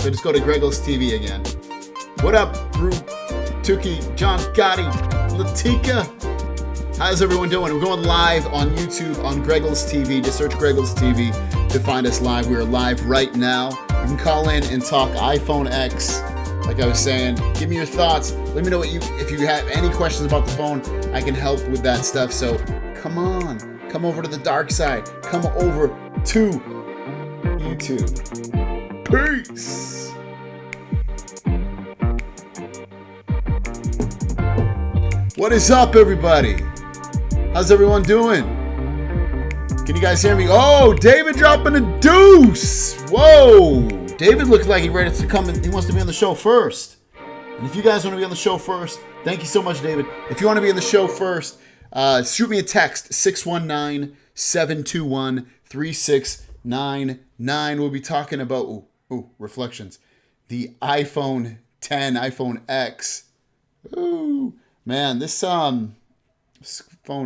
So just go to GregglesTV again. What up, Brew, Tuki, John Gotti, Latika? How's everyone doing? We're going live on YouTube on GregglesTV. Just search GregglesTV to find us live. We are live right now. You can call in and talk iPhone X. Like I was saying, give me your thoughts. Let me know if you have any questions about the phone. I can help with that stuff. So come on, come over to the dark side. Come over to YouTube. Peace. What is up, everybody? How's everyone doing? Can you guys hear me? Oh, David dropping a deuce. Whoa. David looks like he's ready to come in. He wants to be on the show first. And if you guys want to be on the show first, thank you so much, David. If you want to be on the show first, shoot me a text, 619-721-3699. We'll be talking about, reflections. The iPhone 10, iPhone X. Ooh, man, this phone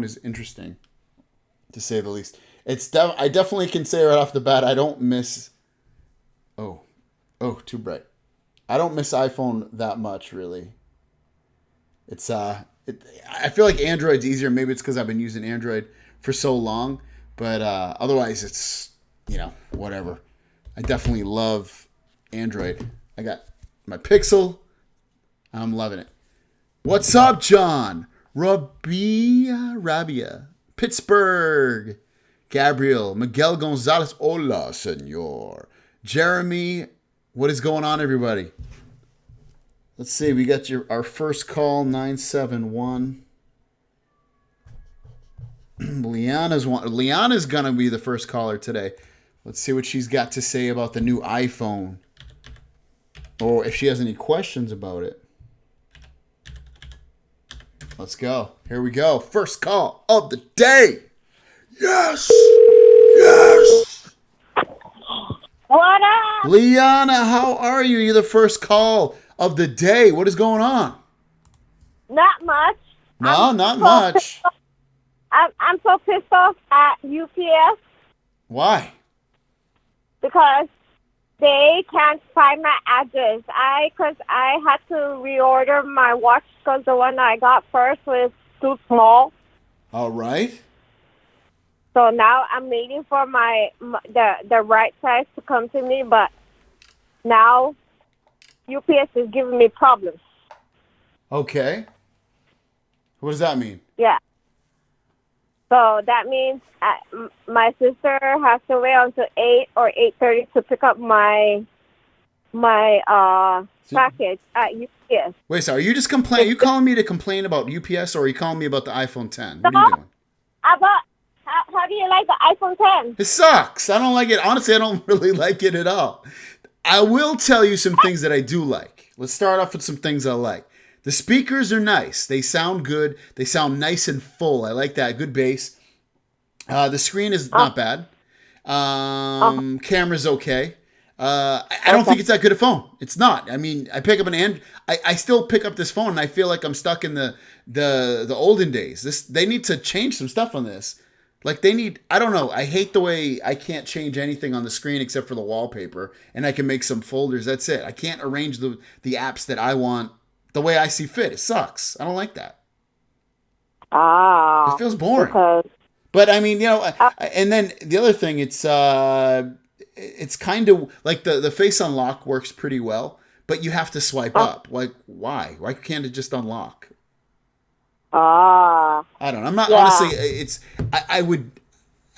is interesting, to say the least. I definitely can say right off the bat, I don't miss... Oh, too bright. I don't miss iPhone that much, really. I feel like Android's easier. Maybe it's because I've been using Android for so long. But otherwise, it's, whatever. I definitely love Android. I got my Pixel. I'm loving it. What's up, John? Rabia. Pittsburgh. Gabriel. Miguel Gonzalez. Hola, senor. Jeremy. What is going on, everybody? Let's see. We got our first call, 971. Liana's going to be the first caller today. Let's see what she's got to say about the new iPhone. Or if she has any questions about it. Let's go. Here we go. First call of the day. Yes. Yes. What up? Liana, how are you? You're the first call of the day. What is going on? Not much. No, not much. I'm so pissed off at UPS. Why? Because they can't find my address. Because I had to reorder my watch because the one I got first was too small. All right. So now I'm waiting for the right size to come to me, but now UPS is giving me problems. Okay. What does that mean? Yeah. So that means my sister has to wait until 8 or 8:30 to pick up my package at UPS. Wait, so are you just complaining? Are you calling me to complain about UPS, or are you calling me about the iPhone 10? What are you doing? How do you like the iPhone 10? It sucks. I don't like it. Honestly, I don't really like it at all. I will tell you some things that I do like. Let's start off with some things I like. The speakers are nice. They sound good. They sound nice and full. I like that. Good bass. The screen is not bad. Camera's okay. I don't think it's that good a phone. It's not. I mean, I pick up I still pick up this phone and I feel like I'm stuck in the olden days. They need to change some stuff on this. Like I don't know. I hate the way I can't change anything on the screen except for the wallpaper, and I can make some folders. That's it. I can't arrange the apps that I want the way I see fit. It sucks. I don't like that. It feels boring. Okay. But I mean, and then the other thing, it's kind of like the face unlock works pretty well, but you have to swipe up. Like, why? Why can't it just unlock? I don't know. I'm not honestly.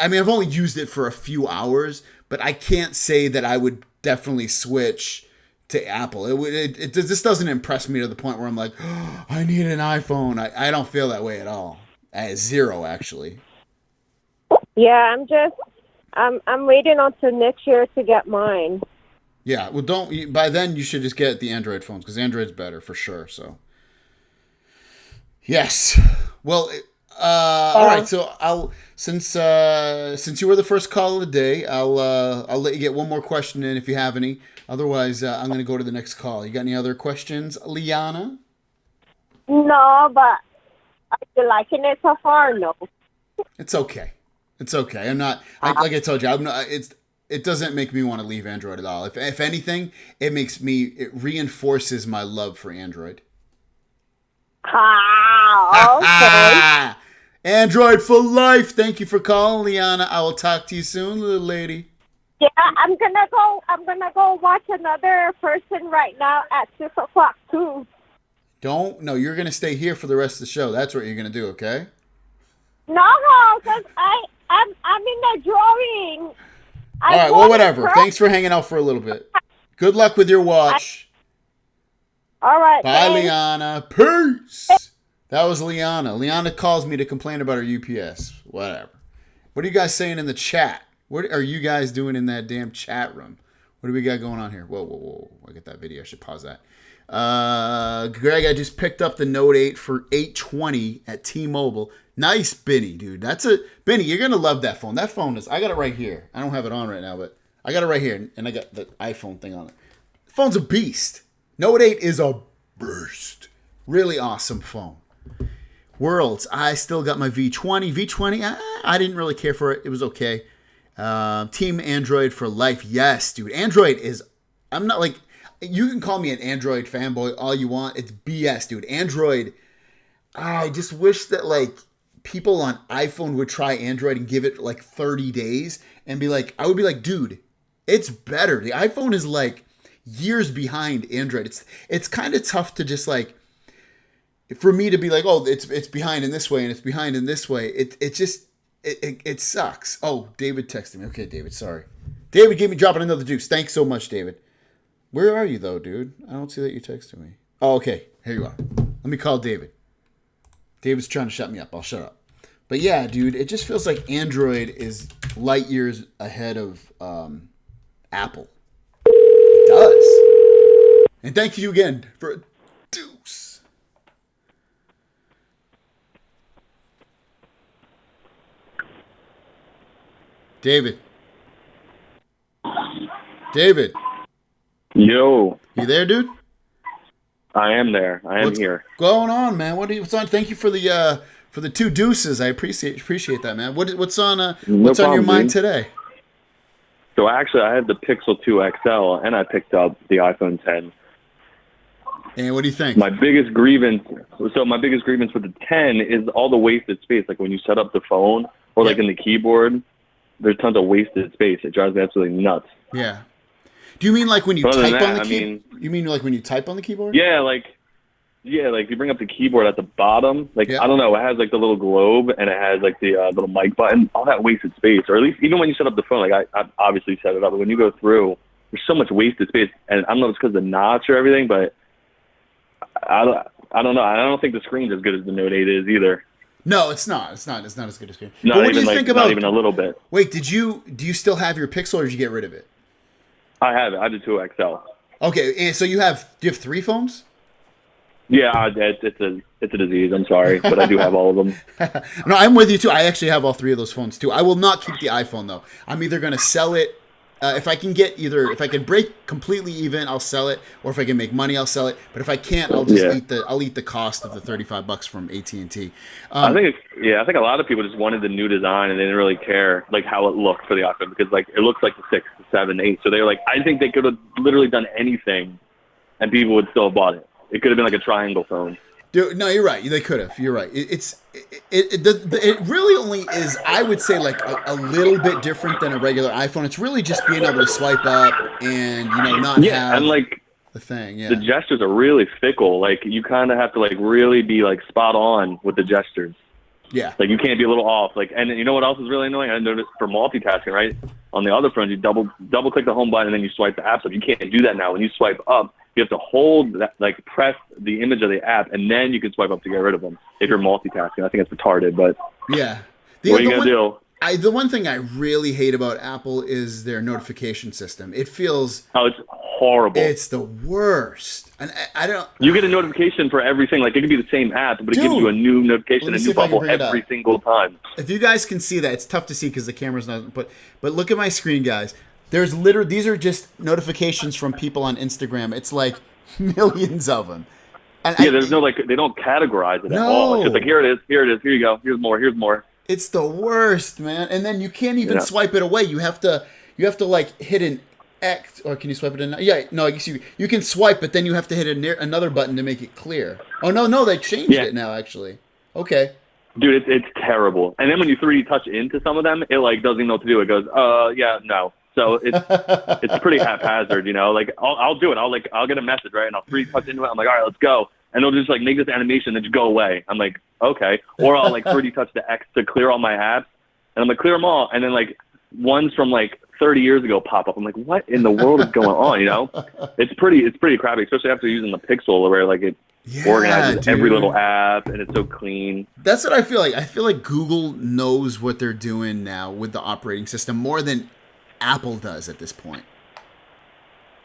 I've only used it for a few hours, but I can't say that I would definitely switch to Apple. This doesn't impress me to the point where I'm like, oh, I need an iPhone. I don't feel that way at all. Zero, actually. Yeah, I'm waiting until next year to get mine. Yeah, well, by then you should just get the Android phones because Android's better for sure. So, yes. Well, all right. So since you were the first call of the day, I'll let you get one more question in if you have any. Otherwise, I'm going to go to the next call. You got any other questions, Liana? No, but are you liking it so far? No. It's okay. It's okay. I'm not. Like I told you, I'm not. it doesn't make me want to leave Android at all. If anything, it reinforces my love for Android. Okay. Android for life. Thank you for calling, Liana. I will talk to you soon, little lady. Yeah, I'm gonna go watch another person right now at 6:00 too. No, you're gonna stay here for the rest of the show. That's what you're gonna do, okay? No, because I'm in the drawing. All right, well, whatever. Thanks for hanging out for a little bit. Good luck with your watch. All right. Bye, thanks. Liana. Peace. That was Liana. Liana calls me to complain about her UPS. Whatever. What are you guys saying in the chat? What are you guys doing in that damn chat room? What do we got going on here? Whoa. I got that video. I should pause that. Greg, I just picked up the Note 8 for $820 at T-Mobile. Nice, Benny, dude. Benny, you're going to love that phone. That phone I got it right here. I don't have it on right now, but I got it right here, and I got the iPhone thing on it. The phone's a beast. Note 8 is a burst. Really awesome phone. Worlds, I still got my V20. V20, I didn't really care for it. It was okay. Team Android for life. Yes, dude. Android is, I'm not like, you can call me an Android fanboy all you want. It's BS, dude. Android, I just wish that like people on iPhone would try Android and give it like 30 days and be like, I would be like, dude, it's better. The iPhone is like years behind Android. It's kind of tough to just like, for me to be like, oh, it's behind in this way and it's behind in this way. It sucks. Oh, David texted me. Okay, David, sorry. David gave me dropping another deuce. Thanks so much, David. Where are you though, dude? I don't see that you texted me. Oh, okay. Here you are. Let me call David. David's trying to shut me up. I'll shut up. But yeah, dude, it just feels like Android is light years ahead of Apple. It does. And thank you again for a deuce. David. Yo. You there, dude? I am there. I am here. What's going on, man? What's on? Thank you for the two deuces. I appreciate that, man. What's on on your mind today? So actually, I had the Pixel 2 XL, and I picked up the iPhone 10. And what do you think? My biggest grievance with the 10 is all the wasted space. Like when you set up the phone or like in the keyboard, there's tons of wasted space. It drives me absolutely nuts. Yeah. Do you mean like when you type on the keyboard? You mean like when you type on the keyboard? Yeah, like you bring up the keyboard at the bottom. Like I don't know, it has like the little globe and it has like the little mic button. All that wasted space, or at least even when you set up the phone. Like I obviously set it up, but when you go through, there's so much wasted space. And I don't know if it's because of the notch or everything, but I don't know. I don't think the screen's as good as the Note 8 is either. No, it's not. It's not as good as screen. Not even, not even a little bit. Wait, do you still have your Pixel or did you get rid of it? I have it. I have the 2 XL. Okay, and so do you have 3 phones? Yeah, it's a disease. I'm sorry, but I do have all of them. No, I'm with you too. I actually have all 3 of those phones too. I will not keep the iPhone though. I'm either going to sell it. If I can break completely even, I'll sell it. Or if I can make money, I'll sell it. But if I can't, I'll just eat the cost of the $35 from AT&T. I think a lot of people just wanted the new design and they didn't really care like how it looked for the iPhone because like it looks like the 6, the 7, 8. So they were like, I think they could have literally done anything, and people would still have bought it. It could have been like a triangle phone. Dude, no, you're right. They could have. You're right. It really only is, I would say, like a little bit different than a regular iPhone. It's really just being able to swipe up and not have and like the thing. Yeah, the gestures are really fickle. Like you kind of have to like really be like spot on with the gestures. Yeah, like you can't be a little off. Like, and you know what else is really annoying? I noticed for multitasking, right? On the other phones, you double click the home button and then you swipe the apps up. You can't do that now. When you swipe up, you have to hold that, like press the image of the app, and then you can swipe up to get rid of them if you're multitasking. I think it's retarded, but yeah. What are you gonna do? The one thing I really hate about Apple is their notification system. It feels it's horrible. It's the worst, and I don't. You get a notification for everything. Like it could be the same app, but it gives you a new notification, a new bubble every single time. If you guys can see that, it's tough to see because the camera's not. But look at my screen, guys. There's literally, these are just notifications from people on Instagram. It's like millions of them. And there's no like, they don't categorize it at all. It's just like, here it is, here you go, here's more. It's the worst, man. And then you can't even swipe it away. You have to you have to like hit an X, or can you swipe it in? Yeah, no, I guess you can swipe, but then you have to hit another button to make it clear. Oh no, they changed it now actually. Okay. Dude, it's terrible. And then when you 3D touch into some of them, it like doesn't even know what to do. It goes, yeah, no. So it's pretty haphazard, you know. Like I'll do it. I'll get a message, right, and I'll 3D touch into it. I'm like, all right, let's go, and it'll just like make this animation and just go away. I'm like, okay. Or I'll like 3D touch the X to clear all my apps, and I'm like, clear them all, and then like ones from like 30 years ago pop up. I'm like, what in the world is going on? You know, it's pretty crappy, especially after using the Pixel, where like it organizes every little app and it's so clean. That's what I feel like. I feel like Google knows what they're doing now with the operating system more than Apple does at this point.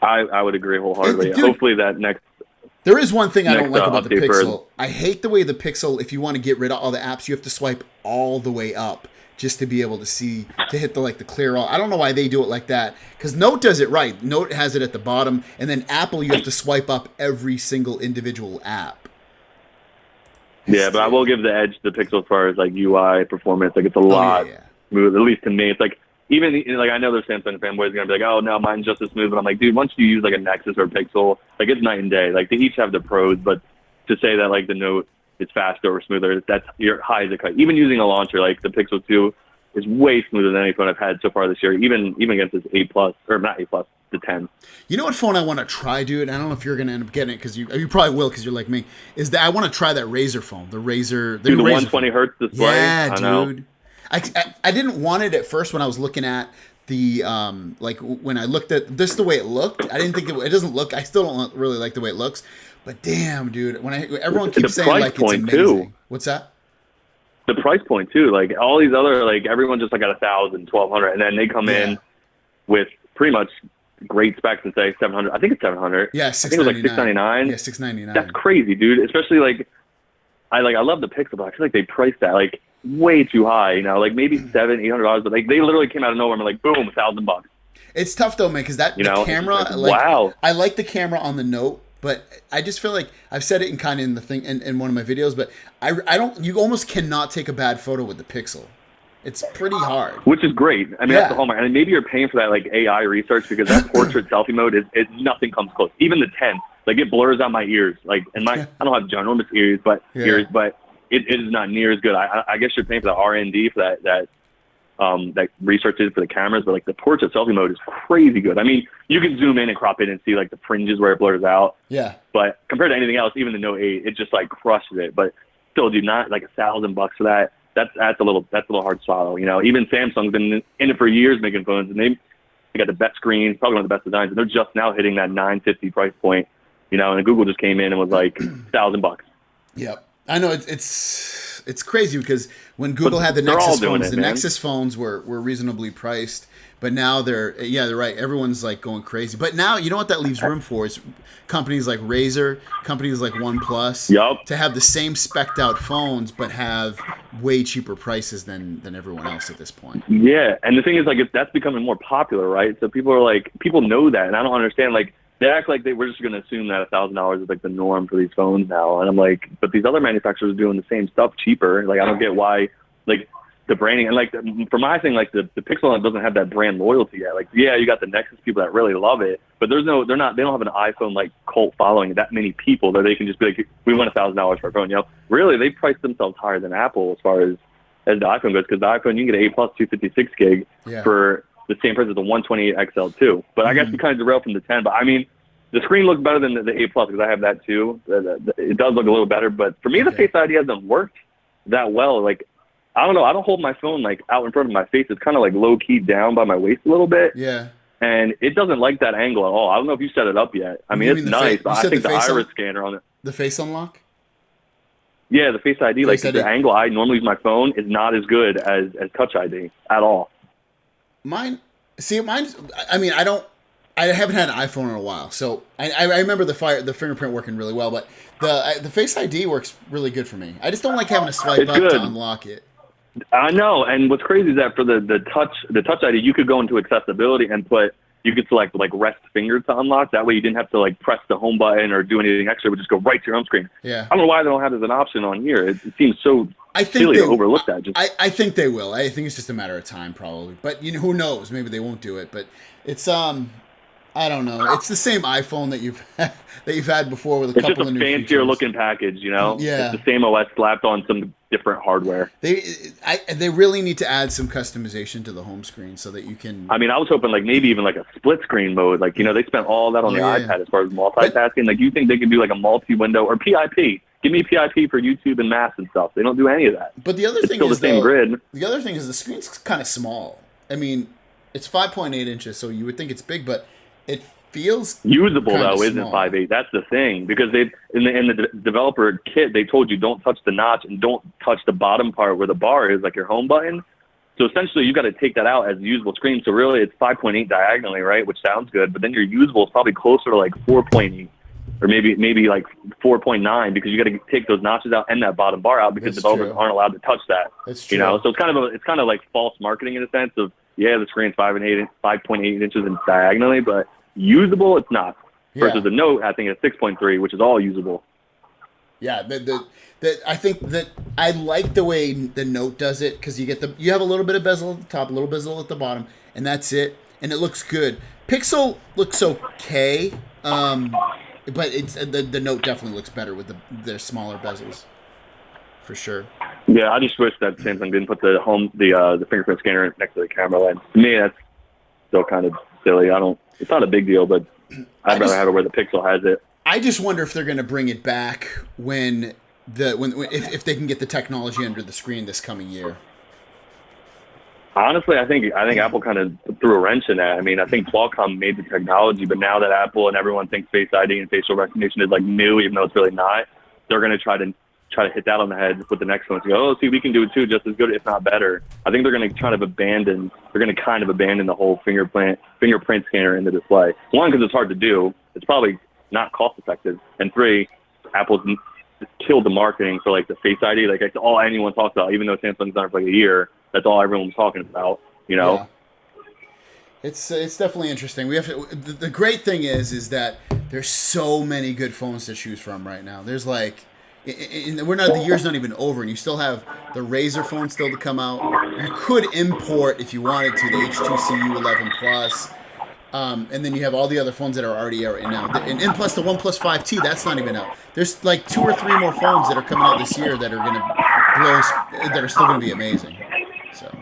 I would agree wholeheartedly. Dude, hopefully that next. There is one thing I don't like about the Pixel. I hate the way the Pixel, if you want to get rid of all the apps, you have to swipe all the way up just to be able to hit the clear all. I don't know why they do it like that, because Note does it right. Note has it at the bottom, and then Apple, you have to swipe up every single individual app. Yeah, but I will give the edge to the Pixel as far as like UI performance. Like it's a lot smooth, at least to me. It's like, even like I know there's Samsung fanboys gonna be like, oh no, mine's just as smooth. But I'm like, dude, once you use like a Nexus or a Pixel, like it's night and day. Like they each have their pros, but to say that like the Note is faster or smoother, that's your high as a cut. Even using a launcher like the Pixel 2 is way smoother than any phone I've had so far this year. Even against this 8 Plus, or not 8 Plus, the 10. You know what phone I want to try, dude? I don't know if you're gonna end up getting it because you probably will because you're like me. Is that I want to try that Razer phone, the Razer, the 120 hertz display. Yeah, I know. dude. I didn't want it at first when I was looking at the like when I looked at this the way it looked. I didn't think it doesn't look. I still don't really like the way it looks. But damn, dude, when everyone keeps saying like it's amazing. Too. What's that? The price point too. Like all these other like everyone just like got 1,000, 1,200, and then they come in with pretty much great specs and say 700. I think it's 700. Yeah, I think it was like 699. Yeah, 699. That's crazy, dude. Especially like I love the Pixel, but I feel like they priced that like way too high, you know, like maybe $700-800, but like they literally came out of nowhere and were like, boom, $1,000. It's tough though, man, because the camera, like, wow. I like the camera on the Note, but I just feel like I've said it in the thing in one of my videos, but I don't. You almost cannot take a bad photo with the Pixel. It's pretty hard. Which is great. I mean, that's the hallmark. And maybe you're paying for that like AI research because that portrait selfie mode is nothing comes close. Even the 10, like it blurs out my ears. Like, and I don't have ginormous ears, but it is not near as good. I guess you're paying for the R&D for that research is for the cameras, but like the portrait selfie mode is crazy good. I mean, you can zoom in and crop in and see like the fringes where it blurs out. Yeah. But compared to anything else, even the Note 8, it just like crushes it. But still, dude, not like $1,000 for that. That's a little hard to swallow. You know, even Samsung's been in it for years making phones, and they got the best screens, probably one of the best designs, and they're just now hitting that $950 price point. You know, and Google just came in and was like $1,000. Yep. I know it's crazy because when Google had the Nexus phones, the Nexus phones were reasonably priced, but now they're right. Everyone's like going crazy. But now you know what that leaves room for is companies like Razer, companies like OnePlus, to have the same spec'd out phones but have way cheaper prices than everyone else at this point. Yeah, and the thing is like that's becoming more popular, right? So people know that, and I don't understand like. They act like we're just going to assume that $1,000 is like the norm for these phones now. And I'm like, but these other manufacturers are doing the same stuff cheaper. Like, I don't get why, like, the branding. And, like, for my thing, like, the Pixel doesn't have that brand loyalty yet. Like, yeah, you got the Nexus people that really love it. But they don't have an iPhone, like, cult following that many people that they can just be like, we want $1,000 for our phone. You know, really, they price themselves higher than Apple as far as the iPhone goes. Because the iPhone, you can get an 8 Plus 256 gig for the same price as the 128 XL too. But I guess we kind of derailed from the 10. But I mean, the screen looks better than the 8 Plus because I have that too. It does look a little better. But for me, the Face ID hasn't worked that well. Like, I don't know. I don't hold my phone like out in front of my face. It's kind of like low key down by my waist a little bit. Yeah. And it doesn't like that angle at all. I don't know if you set it up yet. I mean, it's nice, but I think the iris scanner on it. The face unlock? Yeah, the Face ID. Face ID. The angle I normally use my phone is not as good as Touch ID at all. Mine's. I mean, I haven't had an iPhone in a while, so I remember the fingerprint working really well, but the Face ID works really good for me. I just don't like having to swipe up to unlock it. I know, and what's crazy is that for the Touch ID, you could go into accessibility and you you could select like rest finger to unlock. That way you didn't have to like press the home button or do anything extra. It would just go right to your home screen. Yeah. I don't know why they don't have it as an option on here. It seems so silly to overlook that. I think they will. I think it's just a matter of time probably. But who knows? Maybe they won't do it. But it's I don't know. It's the same iPhone that you've had before with a couple of new features. It's just a fancier looking package, Yeah. It's the same OS slapped on some different hardware. They really need to add some customization to the home screen so that you can. I mean, I was hoping like maybe even like a split screen mode. Like they spent all that on the iPad as far as multitasking. Like you think they could do like a multi-window or PIP? Give me PIP for YouTube and Maps and stuff. They don't do any of that. But the other thing is the same grid. The other thing is the screen's kind of small. I mean, it's 5.8 inches, so you would think it's big, but it feels usable though, small. isn't 5.8? That's the thing, because they in the developer kit they told you don't touch the notch and don't touch the bottom part where the bar is, like your home button. So essentially, you got to take that out as a usable screen. So really, it's 5.8 diagonally, right? Which sounds good, but then your usable is probably closer to like 4.8 or maybe like 4.9 because you got to take those notches out and that bottom bar out because developers aren't allowed to touch that. That's true. So it's kind of like false marketing in a sense of the screen's 5.8 inches in diagonally, but usable, it's not. Versus the Note, I think it's 6.3, which is all usable. Yeah, I think that I like the way the Note does it because you have a little bit of bezel at the top, a little bezel at the bottom, and that's it, and it looks good. Pixel looks okay, but it's the Note definitely looks better with their smaller bezels, for sure. Yeah, I just wish that Samsung didn't put the fingerprint scanner next to the camera lens. To me, that's still kind of silly. It's not a big deal, but I'd rather have it where the Pixel has it. I just wonder if they're going to bring it back if they can get the technology under the screen this coming year. Honestly, I think Apple kind of threw a wrench in that. I mean, I think Qualcomm made the technology, but now that Apple and everyone thinks Face ID and facial recognition is like new, even though it's really not, they're going to try to hit that on the head with the next one. To go, see, we can do it too, just as good, if not better. I think they're going to kind of abandon the whole fingerprint scanner in the display. One, because it's hard to do. It's probably not cost effective. And three, Apple's killed the marketing for like the Face ID. Like it's all anyone talks about, even though Samsung's done it for like a year. That's all everyone's talking about, Yeah. It's definitely interesting. We have the great thing is that there's so many good phones to choose from right now. There's like, the year's not even over, and you still have the Razer phone still to come out. You could import if you wanted to the H2C U11 Plus, and then you have all the other phones that are already out right now. And plus the OnePlus 5T, that's not even out. There's like 2 or 3 more phones that are coming out this year that are that are still gonna be amazing. So.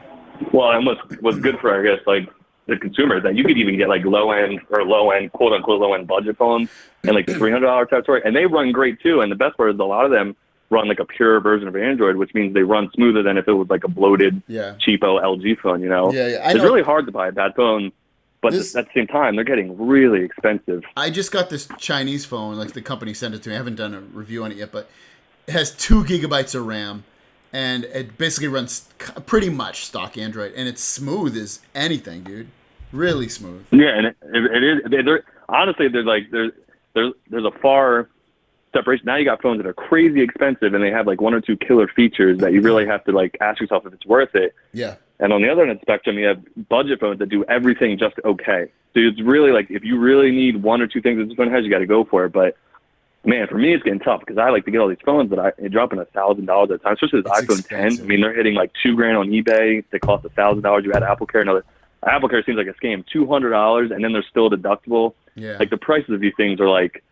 Well, and what's good for, I guess, like the consumer is that you could even get like low end, quote unquote low end budget phones and like the $300 territory, and they run great too. And the best part is a lot of them run like a pure version of Android, which means they run smoother than if it was like a bloated, cheapo LG phone. Yeah. It's really hard to buy a bad phone, but at the same time, they're getting really expensive. I just got this Chinese phone, like the company sent it to me. I haven't done a review on it yet, but it has 2 gigabytes of RAM. And it basically runs pretty much stock Android, and it's smooth as anything, dude. Really smooth. Yeah, and it is. Honestly, there's a far separation. Now you got phones that are crazy expensive, and they have like 1 or 2 killer features that you really have to like ask yourself if it's worth it. Yeah. And on the other end of the spectrum, you have budget phones that do everything just okay. So it's really like if you really need 1 or 2 things that this phone has, you got to go for it. But man, for me, it's getting tough because I like to get all these phones that I drop in $1,000 at a time. Especially this iPhone expensive. 10. I mean, they're hitting like $2,000 on eBay. They cost $1,000. You add Apple Care. Apple Care seems like a scam. $200, and then they're still deductible. Yeah. Like the prices of these things are like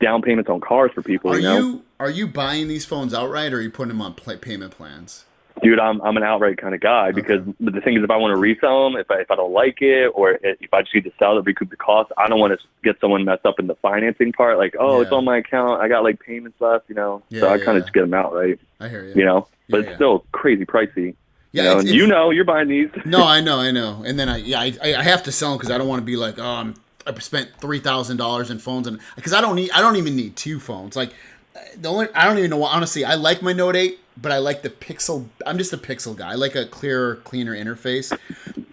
down payments on cars for people. Are you buying these phones outright, or are you putting them on payment plans? Dude, I'm an outright kind of guy because the thing is, if I want to resell them, if I don't like it, or if I just need to sell it, recoup the cost, I don't want to get someone messed up in the financing part. Like, it's on my account, I got like payments left, so I kind of just get them outright. I hear you. But it's still crazy pricey. Yeah, you're buying these. No, I know, and then I have to sell them because I don't want to be like, I spent $3,000 in phones, and because I don't even need 2 phones. Like I don't even know. Honestly, I like my Note 8. But I like the Pixel. I'm just a Pixel guy. I like a clearer, cleaner interface.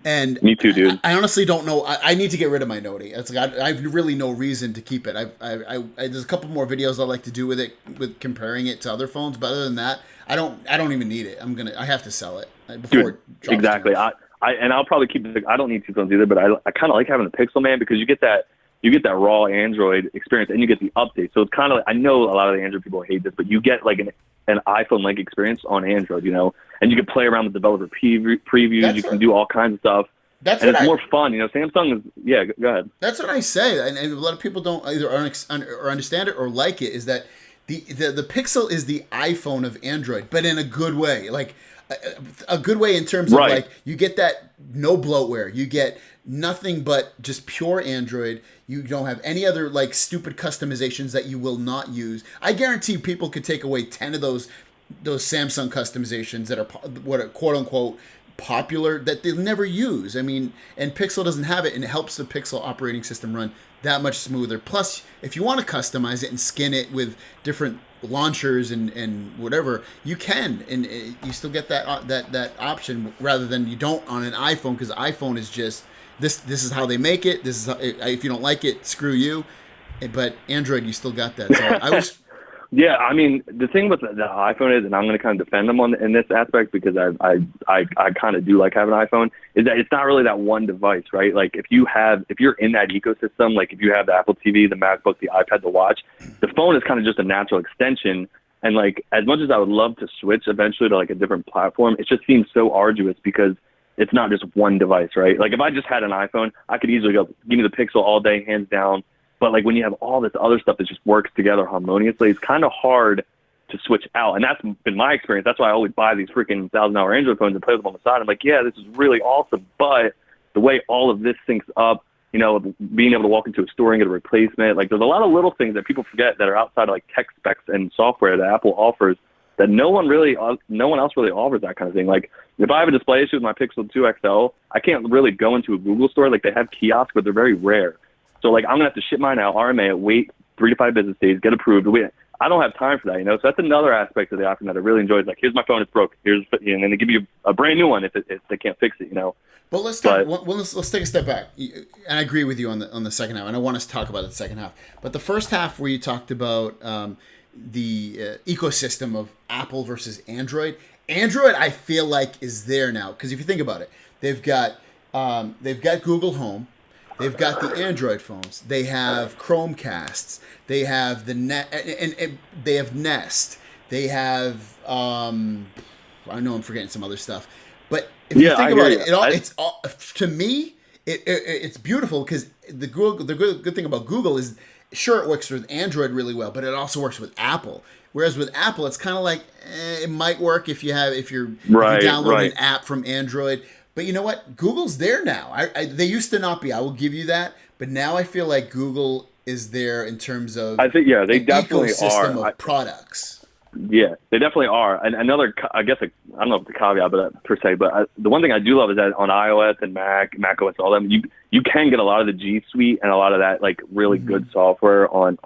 And me too, dude. I honestly don't know. I need to get rid of my Note 8. It's like I have really no reason to keep it. There's a couple more videos I'd like to do with it, with comparing it to other phones. But other than that, I don't even need it. I have to sell it before. Dude, exactly. I'll probably keep the, I don't need two phones either, but I kind of like having the Pixel, man, because you get that raw Android experience and you get the update. So it's kind of like, I know a lot of the Android people hate this, but you get like an iPhone-like experience on Android, you know, and you can play around with developer previews. You can do all kinds of stuff. And it's more fun, you know. Samsung is, go ahead. That's what I say, and a lot of people don't either or understand it or like it. Is that the Pixel is the iPhone of Android, but in a good way, like a good way in terms of like you get that no bloatware, you get nothing but just pure Android. You don't have any other like stupid customizations that you will not use. I guarantee people could take away 10 of those Samsung customizations that are what are quote unquote popular that they'll never use. I mean, and Pixel doesn't have it, and it helps the Pixel operating system run that much smoother. Plus, if you want to customize it and skin it with different launchers and whatever, you can, and you still get that option rather than you don't on an iPhone, because iPhone is just this is how they make it. This is how, if you don't like it, screw you. But Android, you still got that. So I was. Yeah, I mean, the thing with the iPhone is, and I'm going to kind of defend them in this aspect because I kind of do like having an iPhone, is that it's not really that one device, right? Like if you're in that ecosystem, like if you have the Apple TV, the MacBook, the iPad, the watch, the phone is kind of just a natural extension. And like as much as I would love to switch eventually to like a different platform, it just seems so arduous because it's not just one device, right? Like if I just had an iPhone, I could easily go, give me the Pixel all day, hands down. But like when you have all this other stuff that just works together harmoniously, it's kind of hard to switch out. And that's been my experience. That's why I always buy these freaking $1,000 Android phones and play with them on the side. I'm like, yeah, this is really awesome. But the way all of this syncs up, you know, being able to walk into a store and get a replacement, like there's a lot of little things that people forget that are outside of like tech specs and software that Apple offers that no one else really offers that kind of thing. Like if I have a display issue with my Pixel 2 XL, I can't really go into a Google store. Like they have kiosks, but they're very rare. So, like, I'm going to have to ship mine out, RMA it, wait 3 to 5 business days, get approved. I don't have time for that, you know? So that's another aspect of the iPhone that I really enjoy. Is like, here's my phone, it's broke. And then they give you a brand new one if they can't fix it, you know? But let's take a step back. And I agree with you on the second half, and I want us to talk about the second half. But the first half where you talked about the ecosystem of Apple versus Android, I feel like is there now. Because if you think about it, they've got Google Home. They've got the Android phones. They have Chromecasts. They have the and they have Nest. They have I know I'm forgetting some other stuff, but if you think about it, to me it's beautiful because the good thing about Google is sure it works with Android really well, but it also works with Apple. Whereas with Apple, it's kind of like it might work if you download an app from Android. But you know what? Google's there now. They used to not be. I will give you that. But now I feel like Google is there in terms of they definitely ecosystem of products. Yeah, they definitely are. And another, I guess, I don't know if the caveat, but per se, but the one thing I do love is that on iOS and Mac OS, all them, you can get a lot of the G Suite and a lot of that like really good software on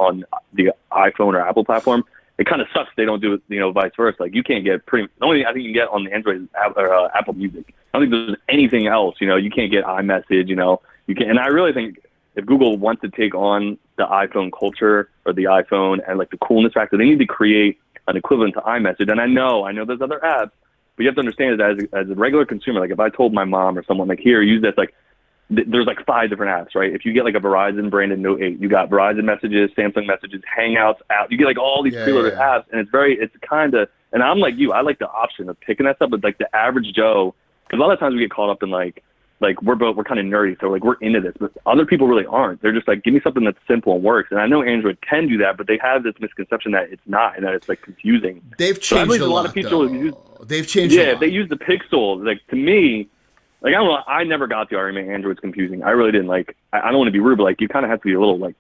the iPhone or Apple platform. It kind of sucks they don't do it, you know, vice versa. Like you can't get the only thing I think you can get on the Android is Apple Music. I don't think there's anything else. You know, you can't get iMessage. You know, you can. And I really think if Google wants to take on the iPhone culture or the iPhone and like the coolness factor, they need to create an equivalent to iMessage. And I know there's other apps, but you have to understand that as a regular consumer, like if I told my mom or someone like, here, use this, like there's like 5 different apps, right? If you get like a Verizon branded Note 8, you got Verizon Messages, Samsung Messages, Hangouts, app. You get like all these preloaded apps, and it's kind of. And I'm like you, I like the option of picking that stuff, but like the average Joe, because a lot of times we get caught up in like we're kind of nerdy, so like we're into this, but other people really aren't. They're just like, give me something that's simple and works. And I know Android can do that, but they have this misconception that it's not, and that it's like confusing. They've changed a lot of people. They've changed. Yeah, they use the Pixel. Like to me. Like, I don't know, I never got the argument Android's confusing. I really didn't. Like, I don't want to be rude, but, like, you kind of have to be a little, like,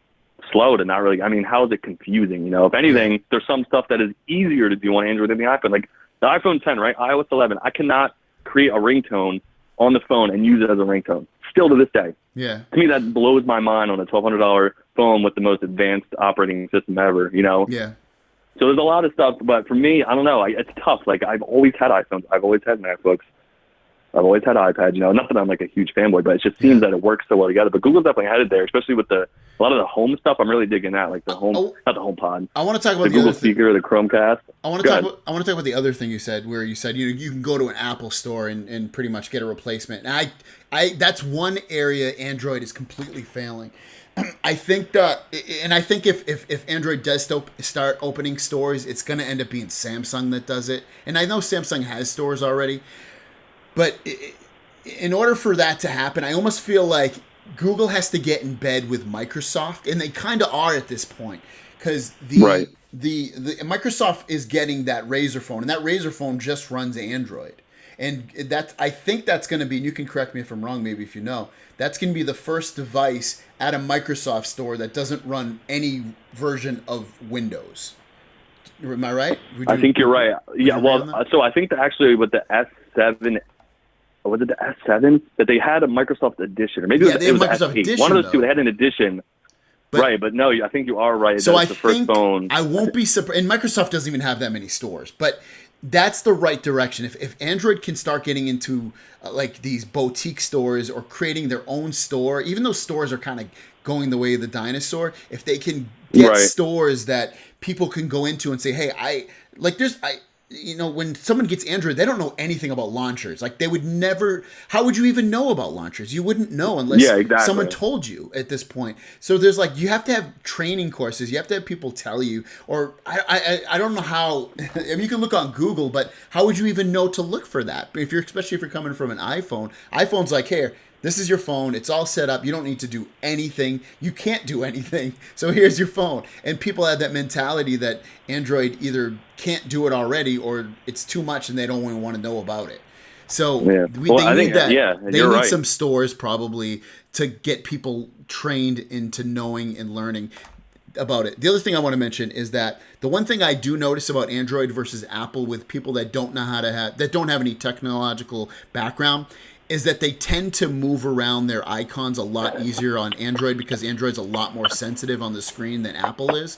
slow to not really, I mean, how is it confusing, you know? If anything, there's some stuff that is easier to do on Android than the iPhone. Like, the iPhone 10, right, iOS 11, I cannot create a ringtone on the phone and use it as a ringtone, still to this day. Yeah. To me, that blows my mind on a $1,200 phone with the most advanced operating system ever, you know? Yeah. So there's a lot of stuff, but for me, I don't know, it's tough. Like, I've always had iPhones. I've always had MacBooks. I've always had iPad. Not that I'm like a huge fanboy, but it just seems that it works so well together. But Google's definitely headed there, especially with a lot of the home stuff. I'm really digging that, like the home, not the HomePod. I want to talk about the Google speaker, the Chromecast. I want to talk about the other thing you said, where you said you can go to an Apple store and pretty much get a replacement. And that's one area Android is completely failing. I think if Android does start opening stores, it's going to end up being Samsung that does it. And I know Samsung has stores already, but in order for that to happen, I almost feel like Google has to get in bed with Microsoft, and they kind of are at this point, because the Microsoft is getting that Razer phone, and that Razer phone just runs Android. And I think that's going to be, and you can correct me if I'm wrong, maybe if you know, that's going to be the first device at a Microsoft store that doesn't run any version of Windows. Am I right? I think you're right. Yeah, well, so I think that actually with the S7, was it the S7 that they had a Microsoft edition, or maybe it was the S8. Edition, one of those two, they had an edition. Right, but no, I think you are right. So I think I won't be surprised. And Microsoft doesn't even have that many stores, but that's the right direction. If Android can start getting into like these boutique stores or creating their own store, even though stores are kind of going the way of the dinosaur, if they can get stores that people can go into and say, hey, when someone gets Android, they don't know anything about launchers. Like, they would never. How would you even know about launchers? You wouldn't know unless someone told you at this point. So there's you have to have training courses. You have to have people tell you. Or I don't know how. I mean, you can look on Google, but how would you even know to look for that? Especially if you're coming from an iPhone. iPhone's like, here, this is your phone. It's all set up. You don't need to do anything. You can't do anything. So here's your phone. And people have that mentality that Android either can't do it already or it's too much and they don't even want to know about it. So they need some stores probably to get people trained into knowing and learning about it. The other thing I want to mention is that the one thing I do notice about Android versus Apple with people that don't know how to that don't have any technological background is that they tend to move around their icons a lot easier on Android because Android's a lot more sensitive on the screen than Apple is.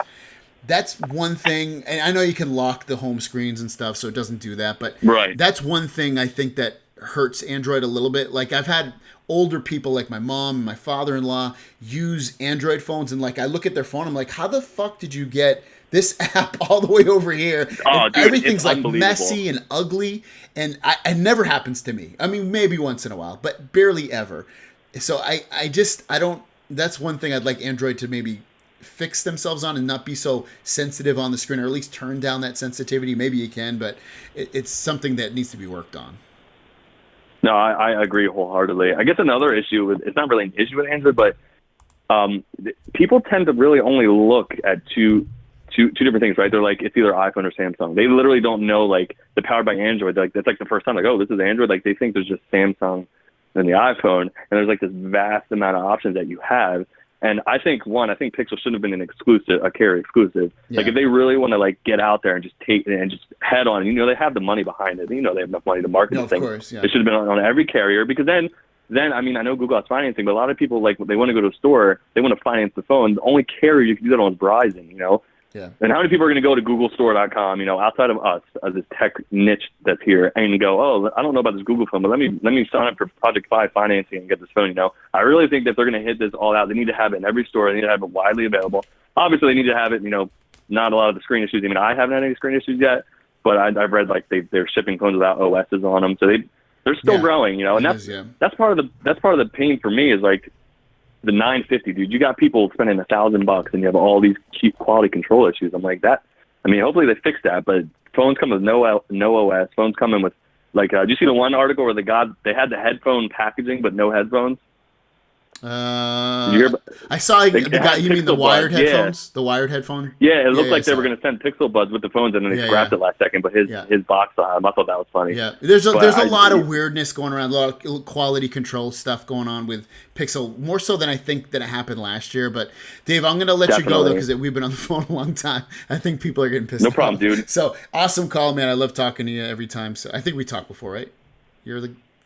That's one thing, and I know you can lock the home screens and stuff, so it doesn't do that, but that's one thing I think that hurts Android a little bit. Like, I've had older people like my mom and my father-in-law use Android phones, and I look at their phone, I'm like, how the fuck did you get this app all the way over here? Dude, everything's messy and ugly, and it never happens to me. I mean, maybe once in a while, but barely ever. So I don't. That's one thing I'd like Android to maybe fix themselves on and not be so sensitive on the screen, or at least turn down that sensitivity. Maybe you can, but it's something that needs to be worked on. No, I agree wholeheartedly. I guess another issue it's not really an issue with Android, but people tend to really only look at two different things, right? They're like, it's either iPhone or Samsung. They literally don't know the powered by Android. That's the first time, oh, this is Android. They think there's just Samsung and the iPhone, and there's this vast amount of options that you have. And I think Pixel shouldn't have been a carrier exclusive. Yeah. If they really want to get out there and just take it and just head on, they have the money behind it. They have enough money to market the thing. Course, yeah. It should have been on every carrier, because then I mean, I know Google has financing, but a lot of people they want to go to a store, they want to finance the phone. The only carrier you can do that on is Verizon. Yeah. And how many people are going to go to googlestore.com, outside of us, as this tech niche that's here, and go, oh, I don't know about this Google phone, but let me sign up for Project 5 financing and get this phone, I really think that if they're going to hit this all out, they need to have it in every store. They need to have it widely available. Obviously, they need to have it, not a lot of the screen issues. I mean, I haven't had any screen issues yet, but I've read, they're shipping phones without OSs on them, so they're still growing, and that's part of the pain for me is, the 950, dude. You got people spending $1,000 and you have all these cheap quality control issues. I'm like that. I mean, hopefully they fix that. But phones come with no OS. Phones come in with did you see the one article where they had the headphone packaging but no headphones? I saw the guy. You mean the wired headphones? Yeah. The wired headphone? Yeah, it looked like they were going to send Pixel Buds with the phones, and then they scrapped it last second. But his box, I thought that was funny. Yeah, there's a lot of weirdness going around, a lot of quality control stuff going on with Pixel, more so than I think that it happened last year. But Dave, I'm going to let you go though, because we've been on the phone a long time. I think people are getting pissed. No problem, dude. So awesome call, man. I love talking to you every time. So I think we talked before, right?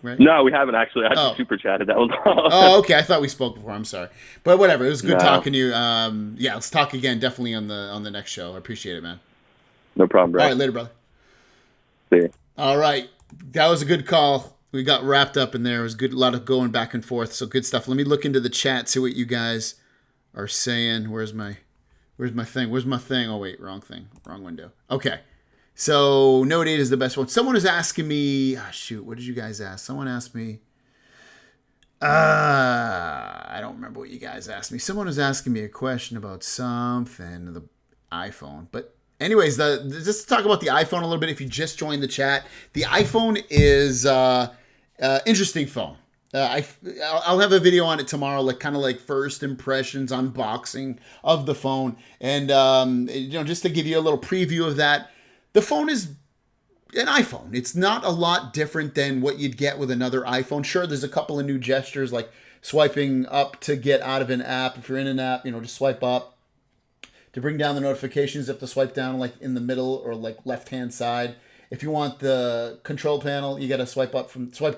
Right? No, we haven't actually. I just super chatted. That was all. Oh, okay. I thought we spoke before. I'm sorry, but whatever. It was good talking to you. Let's talk again. Definitely on the next show. I appreciate it, man. No problem, bro. All right, later, brother. See you. All right, that was a good call. we got wrapped up in there. It was good, a lot of going back and forth. So good stuff. Let me look into the chat, see what you guys are saying. Where's my thing? Where's my thing? Oh wait, wrong thing, wrong window. Okay. So Note 8 is the best one. Someone is asking me. Oh, shoot, what did you guys ask? Someone asked me. I don't remember what you guys asked me. Someone was asking me a question about something, the iPhone. But anyways, just to talk about the iPhone a little bit. If you just joined the chat, the iPhone is interesting phone. I'll have a video on it tomorrow, like kind of like first impressions, unboxing of the phone, and just to give you a little preview of that. The phone is an iPhone. It's not a lot different than what you'd get with another iPhone. Sure, there's a couple of new gestures like swiping up to get out of an app. If you're in an app, just swipe up. To bring down the notifications, you have to swipe down like in the middle or like left-hand side. If you want the control panel, you got to swipe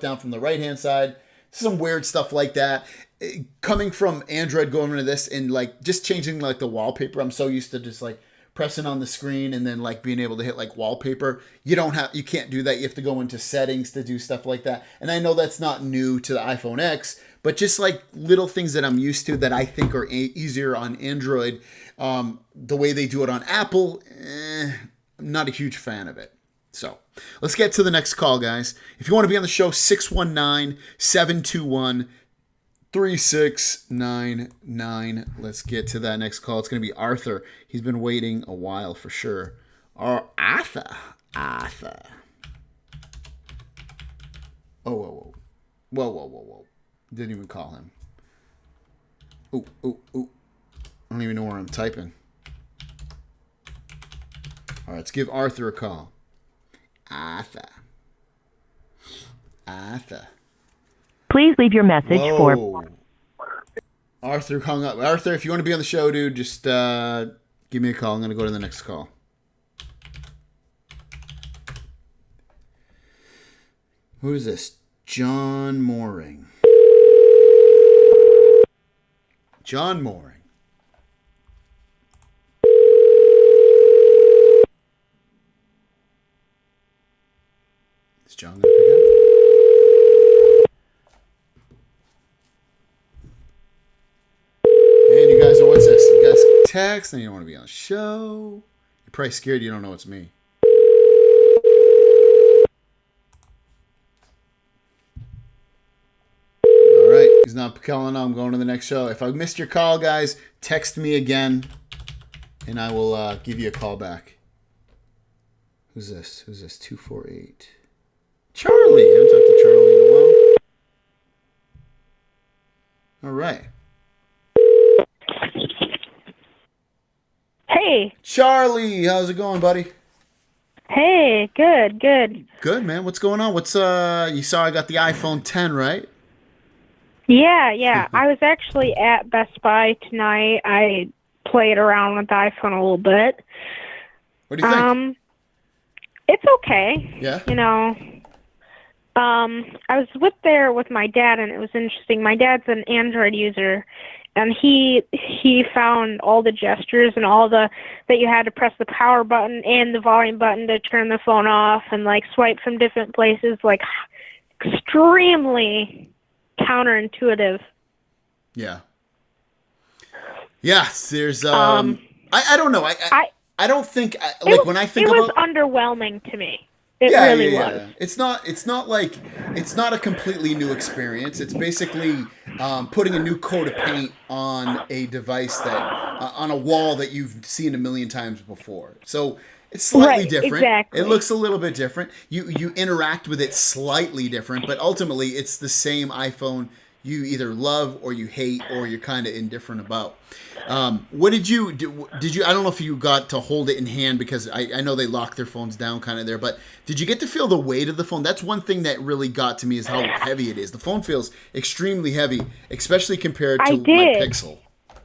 down from the right-hand side. Some weird stuff like that. Coming from Android, going into this and like just changing like the wallpaper. I'm so used to just like pressing on the screen and then like being able to hit like wallpaper. You can't do that. You have to go into settings to do stuff like that. And I know that's not new to the iPhone X, but just like little things that I'm used to that I think are easier on Android. The way they do it on Apple, I'm not a huge fan of it. So let's get to the next call, guys. If you want to be on the show, 619-721-3699. Let's get to that next call. It's going to be Arthur. He's been waiting a while for sure. Arthur. Oh, whoa. Didn't even call him. Ooh. I don't even know where I'm typing. All right, let's give Arthur a call. Arthur. Please leave your message for... Arthur hung up. Arthur, if you want to be on the show, dude, just give me a call. I'm going to go to the next call. Who is this? John Mooring. Is John going to pick up? And you guys know what's this? You guys text and you don't want to be on the show. You're probably scared you don't know it's me. All right. He's not calling. I'm going to the next show. If I missed your call, guys, text me again and I will give you a call back. Who's this? 248. Charlie. I haven't talked to Charlie in a while. All right. Hey. Charlie, how's it going, buddy? Hey, good. Good, man. What's going on? You saw I got the iPhone 10, right? Yeah. I was actually at Best Buy tonight. I played around with the iPhone a little bit. What do you think? It's okay. Yeah. I was there with my dad, and it was interesting. My dad's an Android user, and he found all the gestures and all that you had to press the power button and the volume button to turn the phone off and like swipe from different places, like extremely counterintuitive. Yeah. Yes, there's I don't know. I don't think when I think it was about underwhelming to me. It really was. It's not a completely new experience. It's basically putting a new coat of paint on a device that on a wall that you've seen a million times before. So it's slightly different. Exactly. It looks a little bit different. You interact with it slightly different, but ultimately it's the same iPhone you either love or you hate or you're kind of indifferent about. What did you I don't know if you got to hold it in hand because I know they lock their phones down kind of there, but did you get to feel the weight of the phone? That's one thing that really got to me is how heavy it is. The phone feels extremely heavy, especially compared to my Pixel.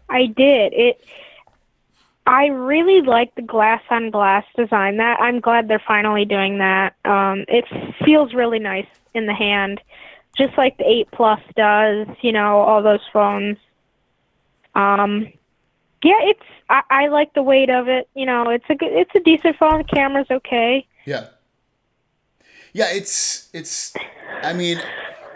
I did. I really like the glass on glass design. That I'm glad they're finally doing that. It feels really nice in the hand, just like the 8 Plus does. All those phones. Yeah, I like the weight of it. It's a decent phone. The camera's okay. Yeah. Yeah, it's I mean,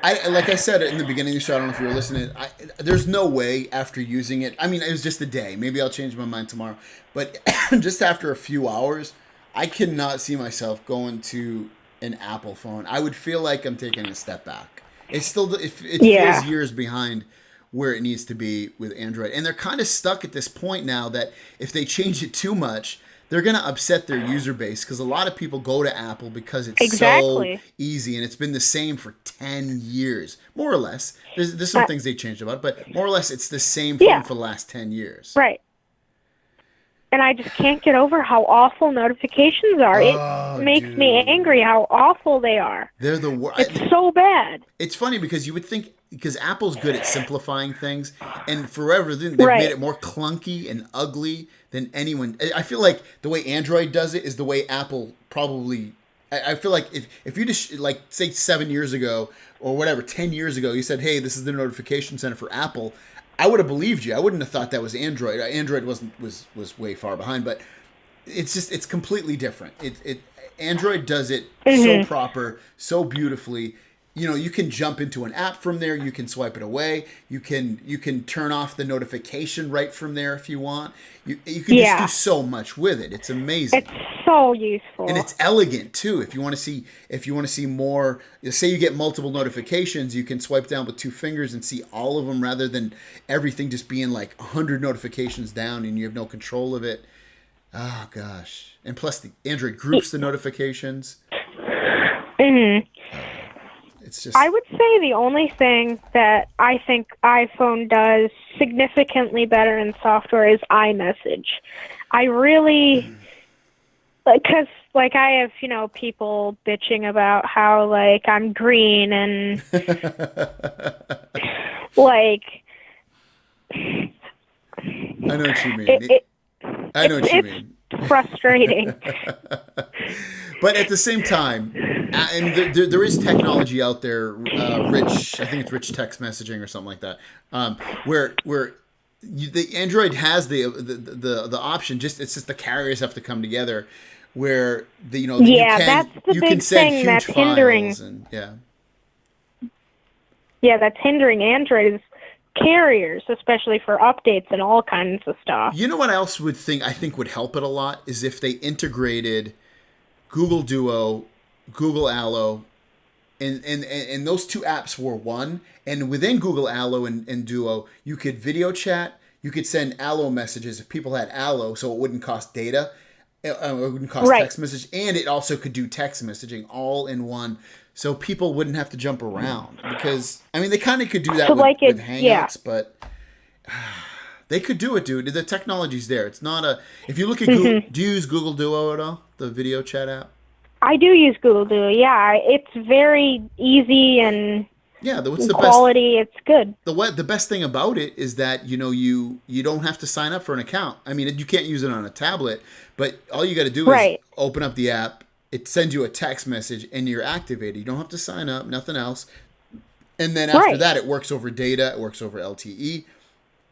like I said in the beginning of the show, I don't know if you were listening. There's no way after using it. I mean, it was just a day. Maybe I'll change my mind tomorrow. But just after a few hours, I cannot see myself going to an Apple phone. I would feel like I'm taking a step back. It's still it feels years behind where it needs to be with Android, and they're kind of stuck at this point now that if they change it too much, they're going to upset their user base, because a lot of people go to Apple because it's so easy, and it's been the same for 10 years, more or less. There's some things they changed about it, but more or less it's the same phone for the last 10 years. Right. And I just can't get over how awful notifications are. It makes me angry how awful they are. They're the worst. It's so bad. It's funny because you would think, because Apple's good at simplifying things, and forever they've made it more clunky and ugly than anyone. I feel like the way Android does it is the way Apple probably. I feel like if you just, like, say 7 years ago or whatever, 10 years ago, you said, hey, this is the notification center for Apple, I would have believed you. I wouldn't have thought that was Android. Android was way far behind, but it's completely different. Android does it so proper, so beautifully. You know, you can jump into an app from there. You can swipe it away. You can turn off the notification right from there if you want. You can just do so much with it. It's amazing. It's so useful, and it's elegant too. If you want to see more, say you get multiple notifications, you can swipe down with 2 fingers and see all of them, rather than everything just being like 100 notifications down and you have no control of it. Oh gosh! And plus, the Android groups the notifications. It's just, I would say the only thing that I think iPhone does significantly better in software is iMessage. I really, because like I have, people bitching about how like I'm green and like. I know what you mean. I know what you mean. Frustrating. But at the same time, and there is technology out there, I think it's rich text messaging or something like that, where the Android has the option. It's just the carriers have to come together, where that's the you big can send thing huge that's files hindering. That's hindering Android is carriers, especially for updates and all kinds of stuff. You know what else I think would help it a lot is if they integrated Google Duo, Google Allo, and those 2 apps were one. And within Google Allo and Duo, you could video chat. You could send Allo messages if people had Allo, so it wouldn't cost data. It wouldn't cost text message. And it also could do text messaging all in one. So people wouldn't have to jump around. Because, I mean, they kind of could do that with Hangouts, but they could do it, dude. The technology's there. It's not a... If you look at Google... Do you use Google Duo at all? The video chat app? I do use Google Duo, yeah. It's very easy and what's the quality. It's good. The best thing about it is that, you don't have to sign up for an account. I mean, you can't use it on a tablet, but all you got to do is open up the app. It sends you a text message and you're activated. You don't have to sign up, nothing else. And then after that, it works over data. It works over LTE.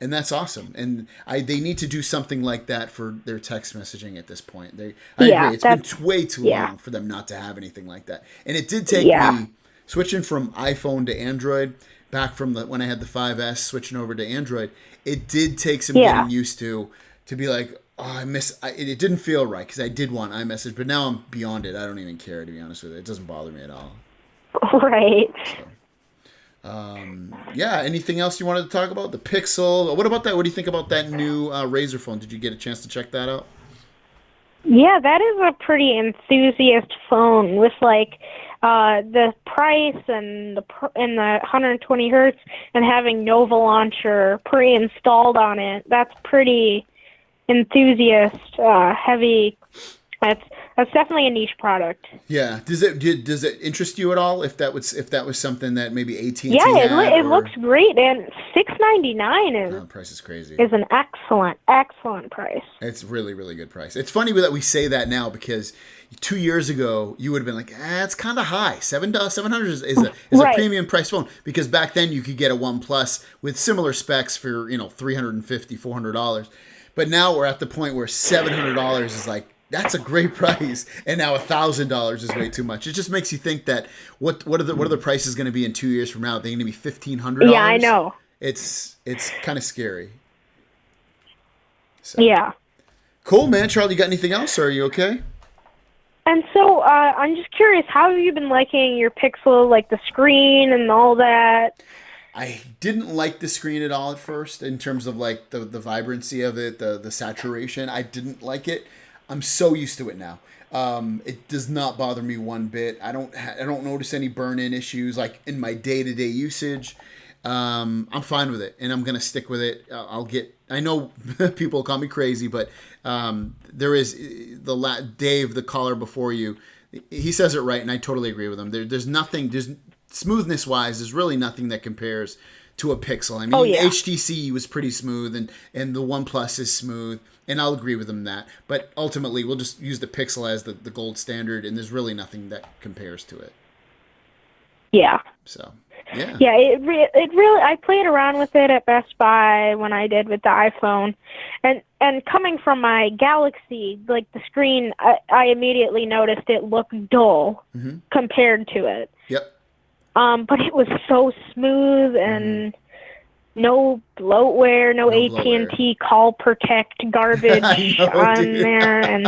And that's awesome. And they need to do something like that for their text messaging at this point. I agree. It's been way too long for them not to have anything like that. And it did take me switching from iPhone to Android, back from when I had the 5S, switching over to Android. It did take some getting used to be like, oh, it didn't feel right because I did want iMessage, but now I'm beyond it. I don't even care, to be honest with you. It doesn't bother me at all. Right. So. Anything else you wanted to talk about? The Pixel. What about that? What do you think about that new Razer phone? Did you get a chance to check that out? Yeah, that is a pretty enthusiast phone with like the price and the 120 hertz and having Nova Launcher pre-installed on it. That's pretty enthusiast heavy. That's definitely a niche product. Yeah. Does it interest you at all if that was something that maybe AT&T it looks great, and $699 price is crazy. Is an excellent price. It's really, really good price. It's funny that we say that now because 2 years ago you would have been like, it's kind of high. $700 is a premium price phone, because back then you could get a OnePlus with similar specs for $350, $400. But now we're at the point where $700 is like That's a great price, and now $1,000 is way too much. It just makes you think that what are the prices going to be in 2 years from now? They're going to be $1,500. Yeah, I know. It's kind of scary. So. Yeah. Cool, man. Charlie, you got anything else? Or are you okay? And so I'm just curious, how have you been liking your Pixel, like the screen and all that? I didn't like the screen at all at first in terms of like the vibrancy of it, the saturation. I didn't like it. I'm so used to it now. It does not bother me one bit. I don't notice any burn-in issues like in my day-to-day usage. I'm fine with it, and I'm gonna stick with it. I know people call me crazy, but there is Dave, the caller before you. He says it right, and I totally agree with him. There's nothing. There's smoothness-wise, there's really nothing that compares to a Pixel. I mean, HTC was pretty smooth, and the OnePlus is smooth, and I'll agree with him that. But ultimately, we'll just use the Pixel as the gold standard, and there's really nothing that compares to it. Yeah. So, yeah. Yeah, it really. I played around with it at Best Buy when I did with the iPhone, and coming from my Galaxy, like the screen, I immediately noticed it looked dull compared to it. Yep. But it was so smooth and no bloatware, no AT&T Call Protect garbage there, and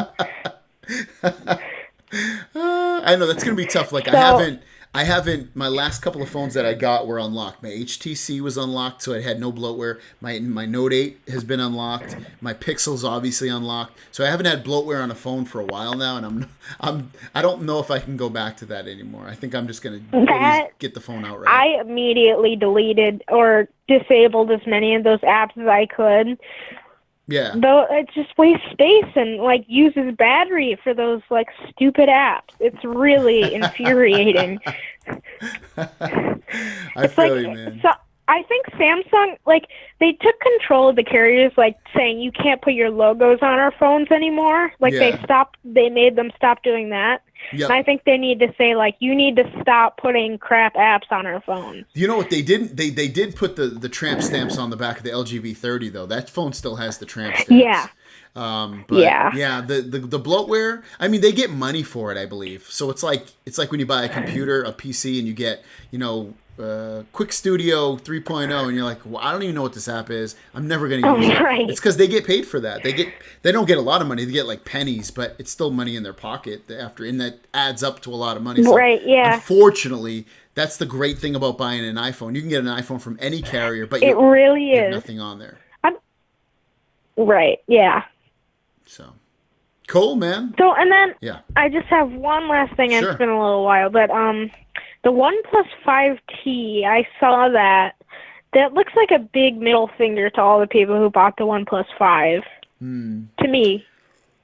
I know that's gonna be tough. Like I haven't. My last couple of phones that I got were unlocked. My HTC was unlocked, so it had no bloatware. My Note 8 has been unlocked. My Pixel's obviously unlocked. So I haven't had bloatware on a phone for a while now, and I don't know if I can go back to that anymore. I think I'm just gonna get the phone outright. I immediately deleted or disabled as many of those apps as I could. Yeah. Though it just wastes space and like uses battery for those like stupid apps. It's really infuriating. I feel you, man. So I think Samsung, like, they took control of the carriers, like saying you can't put your logos on our phones anymore. Like they made them stop doing that. Yep. And I think they need to say, like, you need to stop putting crap apps on our phones. You know what they didn't? They did put the tramp stamps on the back of the LG V30 though. That phone still has the tramp stamps. Yeah. The bloatware. I mean, they get money for it, I believe. So it's like when you buy a computer, a PC, and you get Quick Studio 3.0, and you're like, well, I don't even know what this app is. I'm never going to use it. Right. It's because they get paid for that. They don't get a lot of money. They get like pennies, but it's still money in their pocket after, and that adds up to a lot of money. So right. Yeah. Unfortunately, that's the great thing about buying an iPhone. You can get an iPhone from any carrier, but it really is nothing on there. Right. Yeah. So cool, man. So, and then I just have one last thing. Sure. It's been a little while, but the OnePlus 5T, I saw that. That looks like a big middle finger to all the people who bought the OnePlus 5. To me.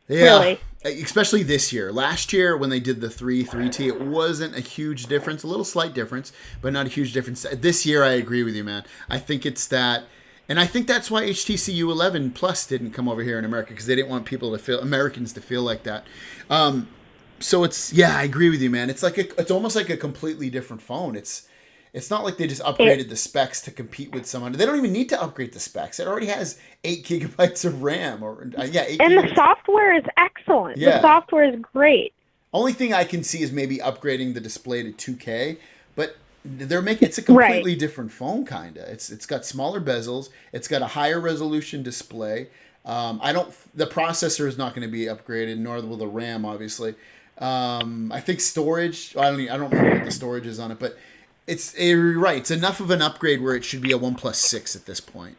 Yeah. Really. Especially this year. Last year when they did the 3T, it wasn't a huge difference. A little slight difference, but not a huge difference. This year, I agree with you, man. I think it's that. And I think that's why HTC U11 Plus didn't come over here in America, because they didn't want Americans to feel like that. So I agree with you, man. It's like it's almost like a completely different phone. It's not like they just upgraded the specs to compete with someone. They don't even need to upgrade the specs. It already has 8 gigabytes of RAM, and the software is excellent. Yeah. The software is great. Only thing I can see is maybe upgrading the display to 2K, but it's a completely different phone, kinda. It's got smaller bezels. It's got a higher resolution display. The processor is not going to be upgraded, nor will the RAM, obviously. I think storage. I don't remember what the storage is on it, but you're right. It's enough of an upgrade where it should be a OnePlus 6 at this point.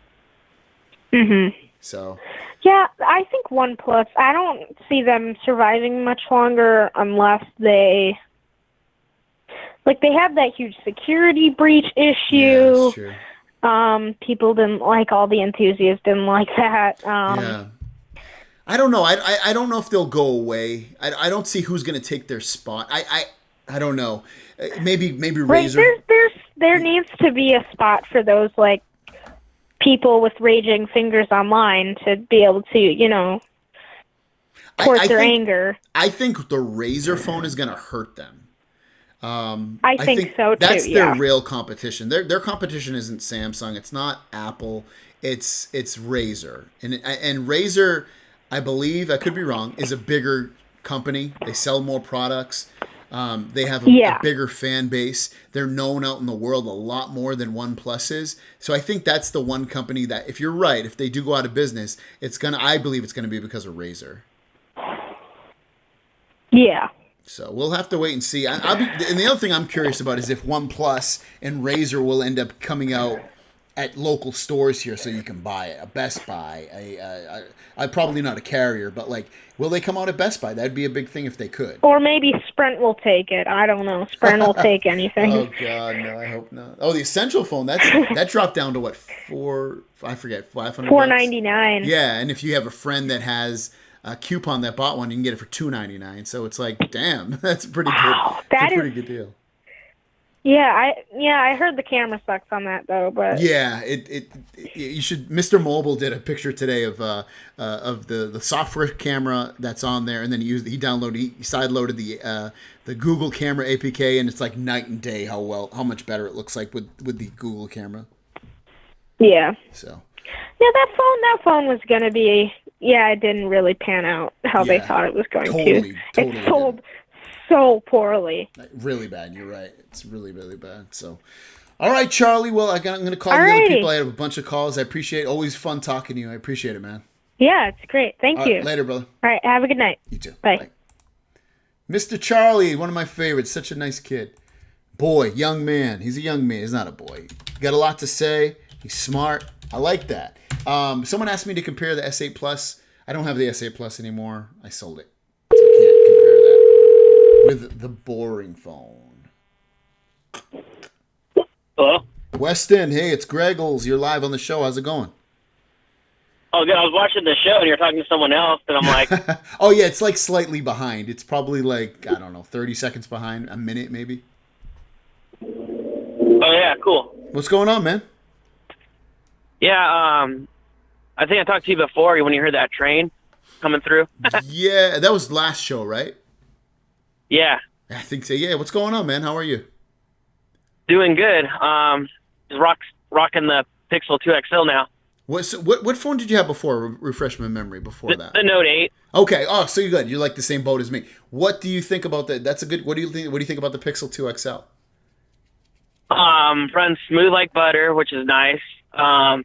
So. Yeah, I think OnePlus. I don't see them surviving much longer unless they. Like, they have that huge security breach issue. Yeah, that's true. People didn't like, all the enthusiasts didn't like that. Yeah. I don't know. I don't know if they'll go away. I don't see who's going to take their spot. I don't know. Maybe Razer. Right, there needs to be a spot for those, like, people with raging fingers online to be able to, port their anger. I think the Razer phone is going to hurt them. I think so too. That's their real competition. Their competition isn't Samsung. It's not Apple. It's Razer. And Razer, I believe, I could be wrong, is a bigger company. They sell more products. They have a bigger fan base. They're known out in the world a lot more than OnePlus is. So I think that's the one company that, if you're right, if they do go out of business, I believe it's gonna be because of Razer. Yeah. So we'll have to wait and see. And the other thing I'm curious about is if OnePlus and Razer will end up coming out at local stores here so you can buy it. A Best Buy, I probably not a carrier, but like, will they come out at Best Buy? That'd be a big thing if they could. Or maybe Sprint will take it. I don't know. Sprint will take anything. Oh God, no! I hope not. Oh, the Essential phone that dropped down to what, $500. $4.99. Yeah, and if you have a friend that has a coupon that bought one, you can get it for $2.99. So it's like, damn, that's pretty good. Wow, that's a pretty good deal. Yeah, I heard the camera sucks on that though, but yeah, you should. Mr. Mobile did a picture today of the software camera that's on there, and then he sideloaded the Google camera APK, and it's like night and day how much better it looks like with the Google camera. Yeah. So. Yeah, that phone was gonna be. Yeah, it didn't really pan out how they thought it was going to. It sold so poorly. Really bad. You're right. It's really, really bad. So, all right, Charlie. Well, I'm going to call the other people. I have a bunch of calls. I appreciate it. Always fun talking to you. I appreciate it, man. Yeah, it's great. Thank you. Right, later, brother. All right. Have a good night. You too. Bye. Mr. Charlie, one of my favorites. Such a nice kid. Boy, young man. He's a young man. He's not a boy. Got a lot to say. He's smart. I like that. Someone asked me to compare the S8 Plus. I don't have the S8 Plus anymore. I sold it. So I can't compare that with the boring phone. Hello? Weston, hey, it's Greggles. You're live on the show. How's it going? Oh, good. I was watching the show and you're talking to someone else, and I'm like... Oh, yeah, it's like slightly behind. It's probably like, I don't know, 30 seconds behind, a minute maybe. Oh, yeah, cool. What's going on, man? Yeah, I think I talked to you before when you heard that train coming through. Yeah, that was last show, right? Yeah. I think so. Yeah, what's going on, man? How are you? Doing good. Just rocking the Pixel 2 XL now. What phone did you have before? Refresh my memory before that. The Note 8. Okay. Oh, so you're good. You're like the same boat as me. What do you think about that? That's a good. What do you think about the Pixel 2 XL? Runs smooth like butter, which is nice. I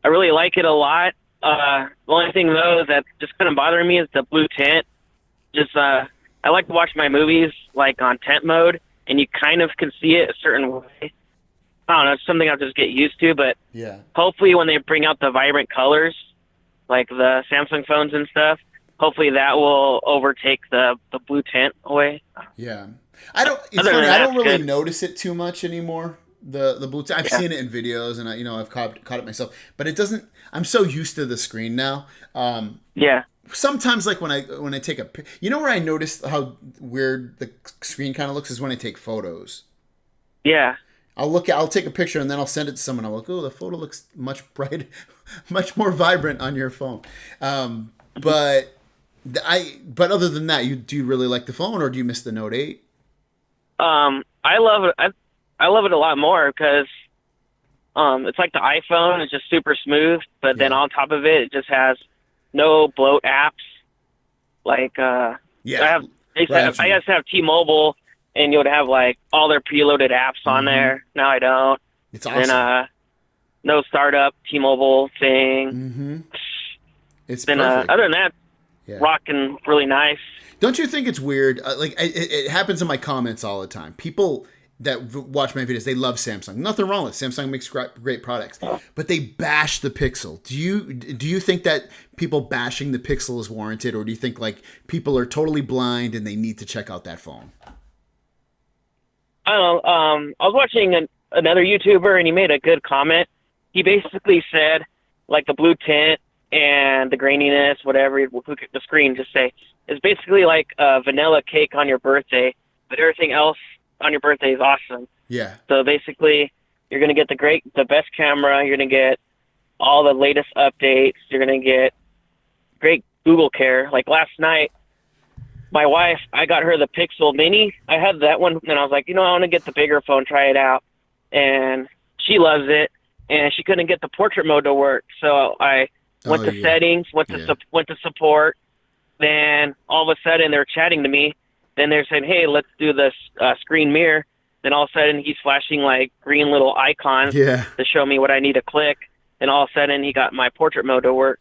really like it a lot. The only thing though that just kind of bothering me is the blue tint. Just I like to watch my movies like on tent mode, and you kind of can see it a certain way. I don't know, it's something I'll just get used to, but yeah. Hopefully when they bring out the vibrant colors, like the Samsung phones and stuff, hopefully that will overtake the blue tint away. Yeah. I don't really notice it too much anymore. The blue tint. I've seen it in videos, and I've caught it myself, but it doesn't. I'm so used to the screen now. Yeah. Sometimes, like when I take where I notice how weird the screen kind of looks is when I take photos. Yeah. I'll take a picture and then I'll send it to someone. I'm like, oh, the photo looks much brighter, much more vibrant on your phone. But other than that, do you really like the phone, or do you miss the Note 8? I love it. I love it a lot more because it's like the iPhone. It's just super smooth, but then on top of it, it just has no bloat apps. Like I used to have T-Mobile, and you would have like all their preloaded apps on there. Now I don't. It's awesome. And no startup T-Mobile thing. Mm-hmm. It's been perfect. Other than that, rocking really nice. Don't you think it's weird? It happens in my comments all the time. People that watch my videos, they love Samsung. Nothing wrong with it. Samsung makes great products, but they bash the Pixel. Do you think that people bashing the Pixel is warranted, or do you think like people are totally blind and they need to check out that phone? I don't know. I was watching another YouTuber, and he made a good comment. He basically said, like, the blue tint and the graininess, whatever, the screen just say, is basically like a vanilla cake on your birthday, but everything else on your birthday is awesome. Yeah. So basically, you're going to get the best camera, you're going to get all the latest updates, you're going to get great Google Care. Like last night, my wife, I got her the Pixel Mini. I had that one, and I was like, I want to get the bigger phone, try it out. And she loves it, and she couldn't get the portrait mode to work. So I went to settings, went to support. Then all of a sudden they're chatting to me. Then they're saying, "Hey, let's do this screen mirror." Then all of a sudden he's flashing like green little icons to show me what I need to click. And all of a sudden he got my portrait mode to work.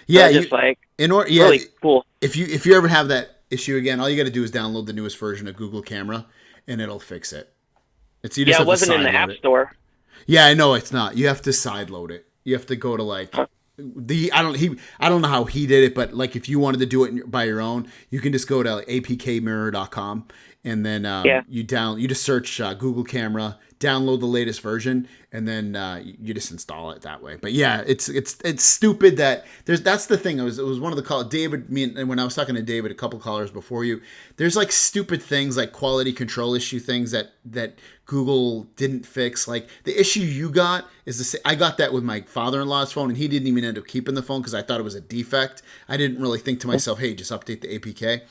Yeah, so really cool. If you ever have that issue again, all you got to do is download the newest version of Google Camera, and it'll fix it. It wasn't in the App Store. Yeah, I know it's not. You have to sideload it. You have to go to like I don't know how he did it, but like if you wanted to do it by your own, you can just go to like apkmirror.com and then you just search Google Camera, download the latest version, and then you just install it that way. But yeah, it's stupid that that's the thing. It was one of the call David, and when I was talking to David, a couple callers before you, there's like stupid things like quality control issue things that Google didn't fix. Like the issue you got is the same. I got that with my father-in-law's phone, and he didn't even end up keeping the phone because I thought it was a defect. I didn't really think to myself, hey, just update the APK.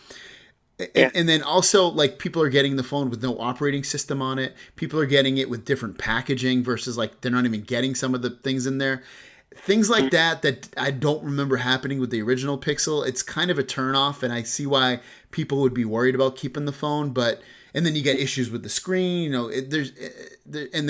And then also, like, people are getting the phone with no operating system on it. People are getting it with different packaging versus, like, they're not even getting some of the things in there. Things like that I don't remember happening with the original Pixel. It's kind of a turnoff, and I see why people would be worried about keeping the phone. And then you get issues with the screen, and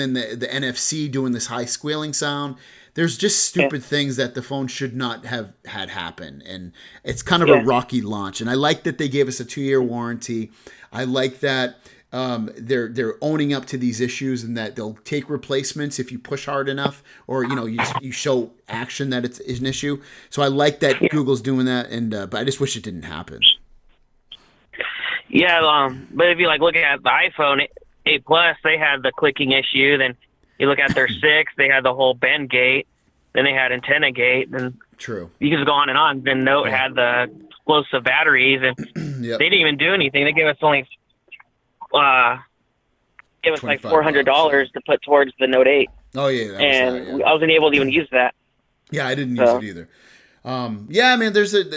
then the NFC doing this high squealing sound. There's just stupid things that the phone should not have had happen. And it's kind of a rocky launch. And I like that they gave us a 2-year warranty. I like that they're owning up to these issues and that they'll take replacements if you push hard enough or, you show action that it's an issue. So I like that Google's doing that. But I just wish it didn't happen. Yeah, but if you look at the iPhone 8 Plus, they had the clicking issue. Then you look at their 6, they had the whole bend gate. Then they had antenna gate. And true. You can just go on and on. Then Note had the explosive batteries, and they didn't even do anything. They gave us only like $400 to put towards the Note 8. Oh yeah, I wasn't able to even use that. Yeah, I didn't use it either. I mean,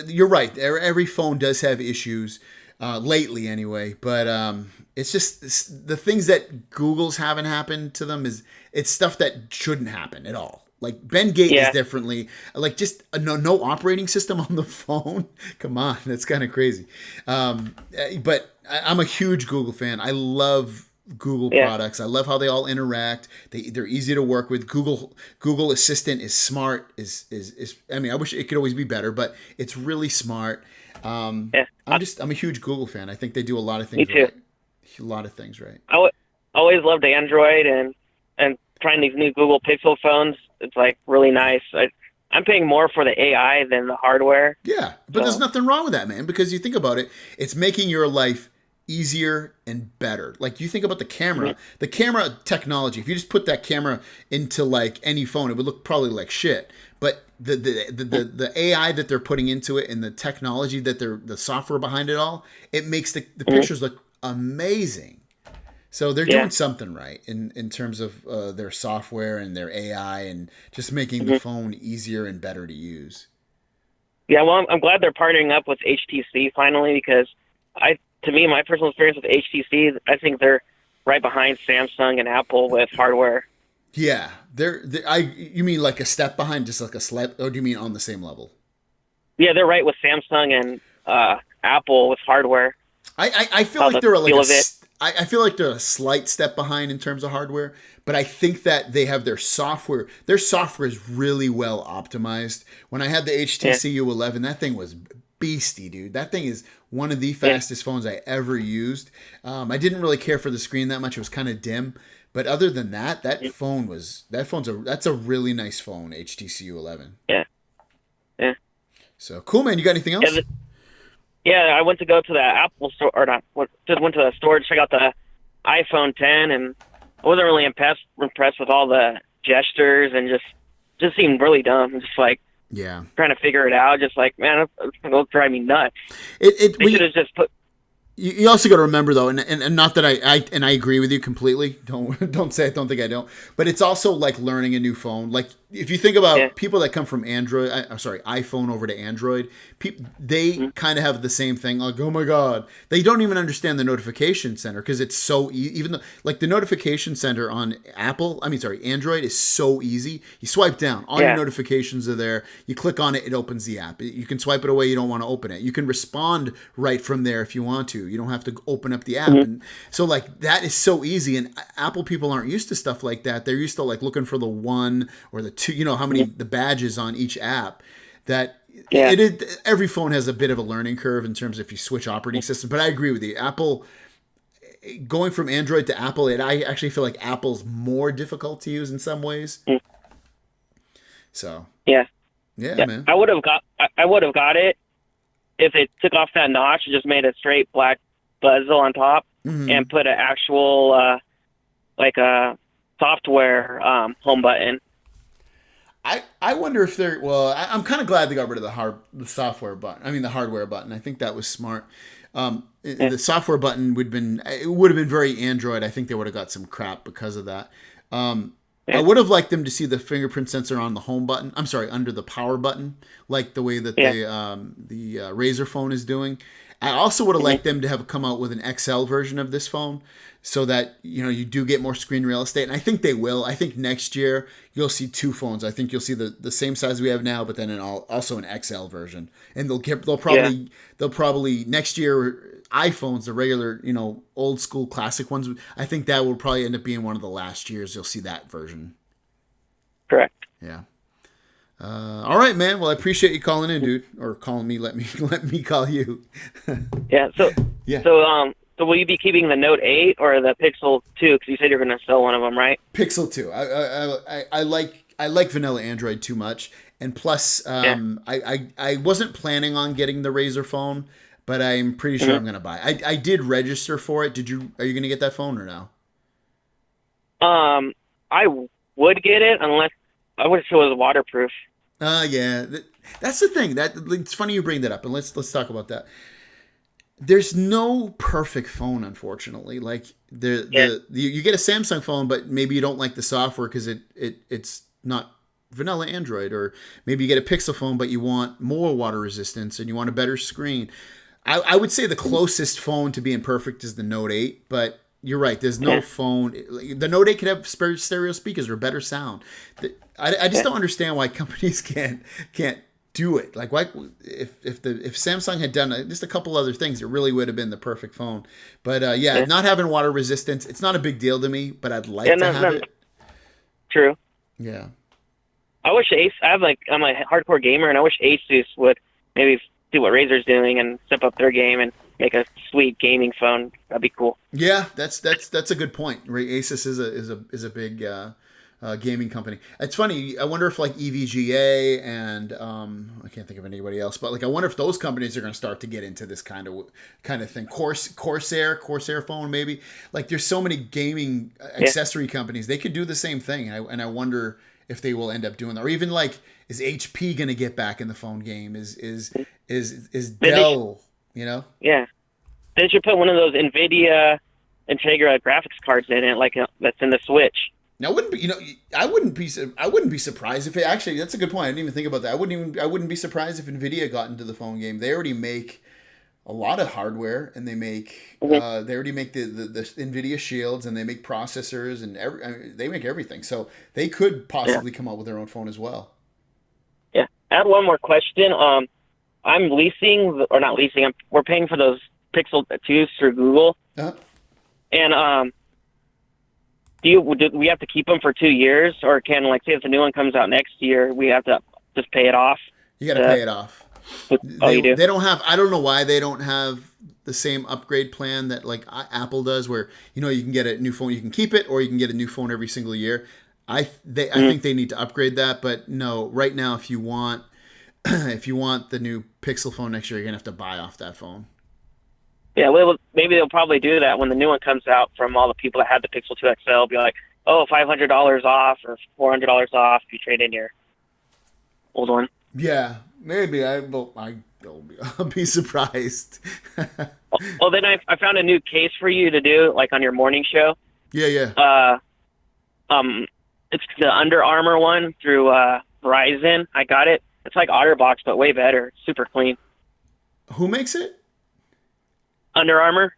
you're right. Every phone does have issues. Lately anyway, but it's just the things that Google's having happen to them it's stuff that shouldn't happen at all. Like bend gate is differently, like just no operating system on the phone. Come on, that's kind of crazy. But I'm a huge Google fan. I love Google products. I love how they all interact. They're easy to work with. Google Assistant is smart. I mean, I wish it could always be better, but it's really smart. I'm a huge Google fan. I think they do a lot of things right. A lot of things right. I always loved Android and trying these new Google Pixel phones. It's like really nice. I'm paying more for the AI than the hardware. Yeah, but there's nothing wrong with that, man, because you think about it, it's making your life easier and better. Like you think about the camera technology. If you just put that camera into like any phone, it would look probably like shit. But the AI that they're putting into it and the technology that the software behind it all, it makes the pictures look amazing. So they're doing something right in terms of their software and their AI and just making the phone easier and better to use. Yeah, well, I'm glad they're partnering up with HTC finally because to me, my personal experience with HTC, I think they're right behind Samsung and Apple with hardware. Yeah, you mean like a step behind, just like a slight, or do you mean on the same level? Yeah, they're right with Samsung and Apple with hardware. I feel like I feel like they're a slight step behind in terms of hardware, but I think that they have their software. Their software is really well optimized. When I had the HTC U11, that thing was beastie, dude. That thing is one of the fastest phones I ever used. I didn't really care for the screen that much. It was kind of dim. But other than that, that's a really nice phone, HTC U11. Yeah. Yeah. So cool, man. You got anything else? I went to go to the Apple store, went to the store to check out the iPhone 10, and I wasn't really impressed with all the gestures, and just seemed really dumb. Just like trying to figure it out. Just like, man, it'll drive me nuts. They should have just put You also got to remember though, and not that I agree with you completely. Don't say I don't think I don't. But it's also like learning a new phone. Like if you think about people that come from iPhone over to Android, they kind of have the same thing. Like, oh my god, they don't even understand the notification center because it's so even though like the notification center on Android is so easy. You swipe down, all your notifications are there. You click on it, it opens the app. You can swipe it away. You don't want to open it. You can respond right from there if you want to. You don't have to open up the app. And so like that is so easy. And Apple people aren't used to stuff like that. They're used to like looking for the 1 or the 2, how many the badges on each app that every phone has a bit of a learning curve in terms of if you switch operating system. But I agree with you. Apple going from Android to Apple, I actually feel like Apple's more difficult to use in some ways. So yeah, man. I would have got it if it took off that notch and just made a straight black bezel on top and put an actual like a software home button. I wonder if they're I'm kind of glad they got rid of the software button. I mean the hardware button. I think that was smart. The software button would have been very Android. I think they would have got some crap because of that. I would have liked them to see the fingerprint sensor on the home button. I'm sorry, under the power button, like the way that the Razer phone is doing. I also would have liked them to have come out with an XL version of this phone so that, you do get more screen real estate. And I think they will. I think next year you'll see 2 phones. I think you'll see the same size we have now, but then also an XL version. And they'll probably next year iPhones, the regular, old school classic ones. I think that will probably end up being one of the last years you'll see that version. Correct. Yeah. All right, man. Well, I appreciate you calling in, dude, or calling me. Let me call you. So will you be keeping the Note 8 or the Pixel 2? Because you said you're going to sell one of them, right? Pixel 2. I like vanilla Android too much, and plus, I wasn't planning on getting the Razer phone, but I'm pretty sure I'm going to buy it. I did register for it. Are you going to get that phone or no? I would get it unless I wish it was waterproof. Yeah. That's the thing. It's funny you bring that up, and let's talk about that. There's no perfect phone, unfortunately. Like you get a Samsung phone, but maybe you don't like the software because it's not vanilla Android, or maybe you get a Pixel phone, but you want more water resistance and you want a better screen. I would say the closest phone to being perfect is the Note 8, but you're right. There's no phone. The Note 8 could have stereo speakers or better sound. I just don't understand why companies can't do it. Like, why if Samsung had done just a couple other things, it really would have been the perfect phone. But not having water resistance, it's not a big deal to me. But I'd like to have it. True. Yeah. I wish I'm a hardcore gamer, and I wish Asus would maybe do what Razer's doing and step up their game and make a sweet gaming phone. That'd be cool. Yeah, that's a good point. Asus is a big gaming company. It's funny. I wonder if like EVGA and I can't think of anybody else, but like I wonder if those companies are going to start to get into this kind of thing. Corsair phone maybe. Like there's so many gaming accessory companies. They could do the same thing, and I wonder if they will end up doing that. Or even like, is HP going to get back in the phone game? Is Dell? Yeah. They should put one of those NVIDIA Integra graphics cards in it, like that's in the Switch. Now, I wouldn't be surprised if it actually. That's a good point. I didn't even think about that. I wouldn't be surprised if NVIDIA got into the phone game. They already make a lot of hardware, and they make they already make the NVIDIA shields, and they make processors, and they make everything. So they could possibly come out with their own phone as well. Yeah. I had one more question. I'm leasing, or not leasing. We're paying for those Pixel 2s through Google, and do we have to keep them for 2 years, or can, like, say if the new one comes out next year, we have to just pay it off? You got to pay it off. You do? They don't have. I don't know why they don't have the same upgrade plan that like Apple does, where you can get a new phone, you can keep it, or you can get a new phone every single year. I think they need to upgrade that, but no. Right now, if you want the new Pixel phone next year, you're gonna have to buy off that phone. Yeah, well, maybe they'll probably do that when the new one comes out. From all the people that had the Pixel 2 XL, be like, oh, $500 off or $400 off if you trade in your old one. Yeah, maybe. I I'll be surprised. Well, then I found a new case for you to do, like on your morning show. Yeah. It's the Under Armour one through Verizon. I got it. It's like OtterBox, but way better. Super clean. Who makes it? Under Armour.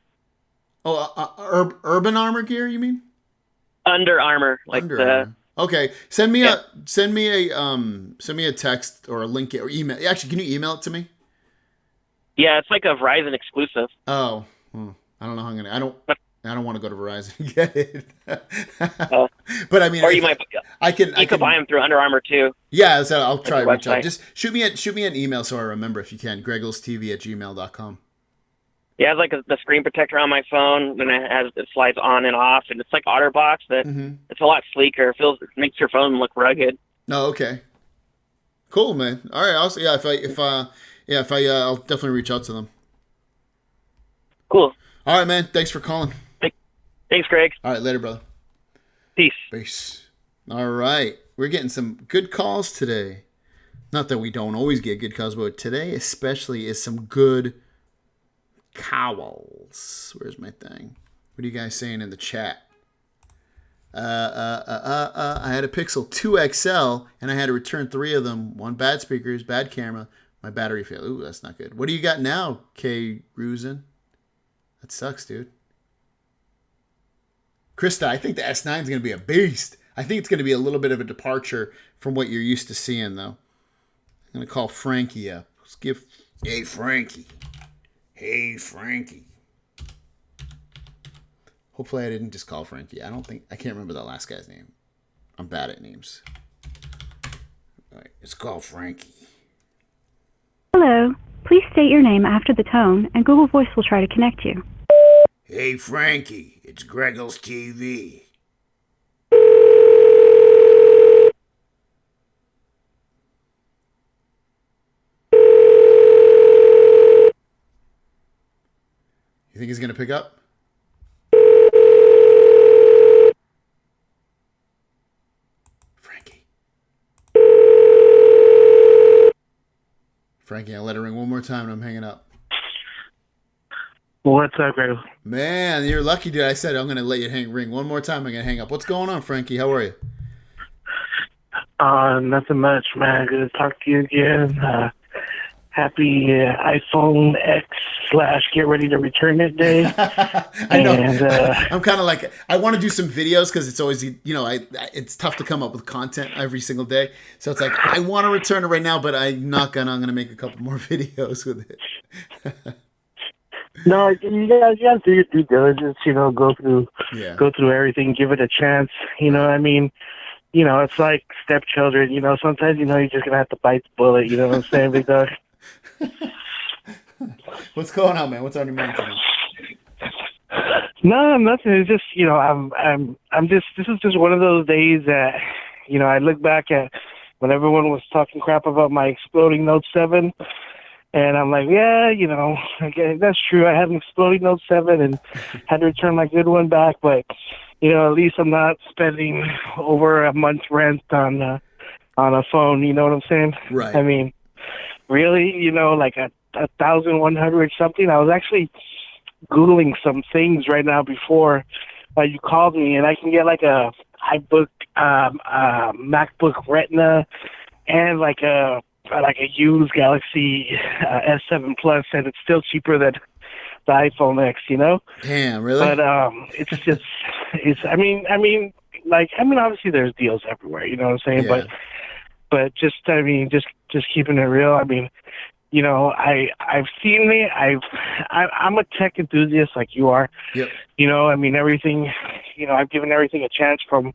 Oh, Urban Armor Gear, you mean? Under Armour, like Under the. Armour. Okay, send me a text or a link or email. Actually, can you email it to me? Yeah, it's like a Verizon exclusive. Oh, I don't know how I'm gonna. I don't want to go to Verizon and get it. But I mean, or you might. I can buy them through Under Armour too. Yeah, so I'll try to reach out. Website. Just shoot me an email so I remember if you can. GregglesTV@gmail.com. Yeah, it has like the screen protector on my phone, and it slides on and off, and it's like OtterBox. It's a lot sleeker. It makes your phone look rugged. Oh, okay. Cool, man. All right. Also, yeah, I'll definitely reach out to them. Cool. All right, man. Thanks for calling. Thanks, Greg. All right, later, brother. Peace. All right. We're getting some good calls today. Not that we don't always get good calls, but today especially is some good calls. Where's my thing? What are you guys saying in the chat? I had a Pixel 2 XL and I had to return 3 of them. 1 bad speakers, bad camera. My battery failed. Ooh, that's not good. What do you got now, K. Rusin? That sucks, dude. Krista, I think the S9 is going to be a beast. I think it's going to be a little bit of a departure from what you're used to seeing, though. I'm going to call Frankie up. Let's give... Hey, Frankie. Hopefully I didn't just call Frankie. I can't remember the last guy's name. I'm bad at names. All right, let's call Frankie. Hello. Please state your name after the tone, and Google Voice will try to connect you. Hey, Frankie. It's GregglesTV. You think he's going to pick up? Frankie, I'll let it ring one more time and I'm hanging up. What's up, Greg? Man, you're lucky, dude. I said I'm going to let you ring one more time. I'm going to hang up. What's going on, Frankie? How are you? Nothing much, man. Good to talk to you again. Happy iPhone X / get ready to return it day. I know. And, I'm kind of like, I want to do some videos because it's always, it's tough to come up with content every single day. So it's like, I want to return it right now, but I'm going to make a couple more videos with it. No, you guys do your due diligence, go through everything, give it a chance. You know what I mean? It's like stepchildren, sometimes, you're just going to have to bite the bullet, you know what I'm saying, big dog? What's going on, man? What's on your mind today? No, nothing. It's just, this is just one of those days that, I look back at when everyone was talking crap about my exploding Note 7. And I'm like, yeah, okay, that's true. I had an exploding Note 7 and had to return my good one back. But, at least I'm not spending over a month's rent on a phone. You know what I'm saying? Right. I mean, really, like a 1,100 something. I was actually Googling some things right now before you called me, and I can get like a MacBook Retina and like a used Galaxy S7 Plus, and it's still cheaper than the iPhone X, Damn, really? But obviously there's deals everywhere, you know what I'm saying? Yeah. But just keeping it real. I mean, I've seen it. I'm a tech enthusiast like you are. Yep. Everything. I've given everything a chance from,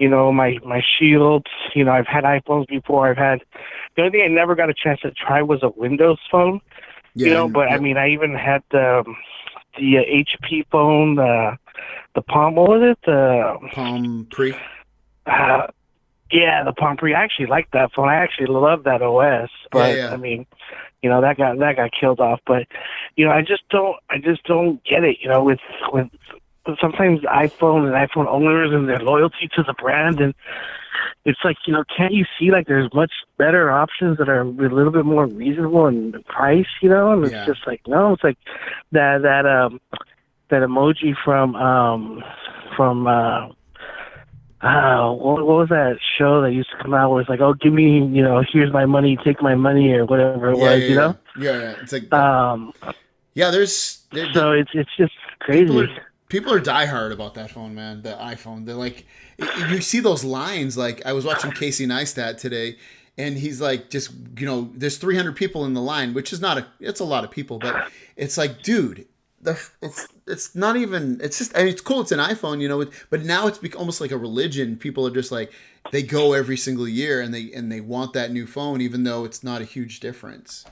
my Shields. I've had iPhones before. The only thing I never got a chance to try was a Windows phone. Yeah, But yep. I mean, I even had the HP phone, the Palm. What was it? The Palm Pre. Yeah, the Palm Pre. I actually like that phone. I actually love that OS. But Yeah. I mean, that got killed off. But I just don't get it. With sometimes iPhone and iPhone owners and their loyalty to the brand, and it's like, can't you see like there's much better options that are a little bit more reasonable in price, and it's just like, no, it's like that emoji from what was that show that used to come out where it's like, oh, give me, here's my money, take my money, or whatever it was, Yeah. It's like, so it's just crazy. People are diehard about that phone, man. The iPhone. They're like, you see those lines. Like, I was watching Casey Neistat today, and he's like, just, there's 300 people in the line, which is it's a lot of people, but it's like, dude, it's not even, it's just, I mean, it's cool. It's an iPhone, but now it's almost like a religion. People are just like, they go every single year and they want that new phone, even though it's not a huge difference.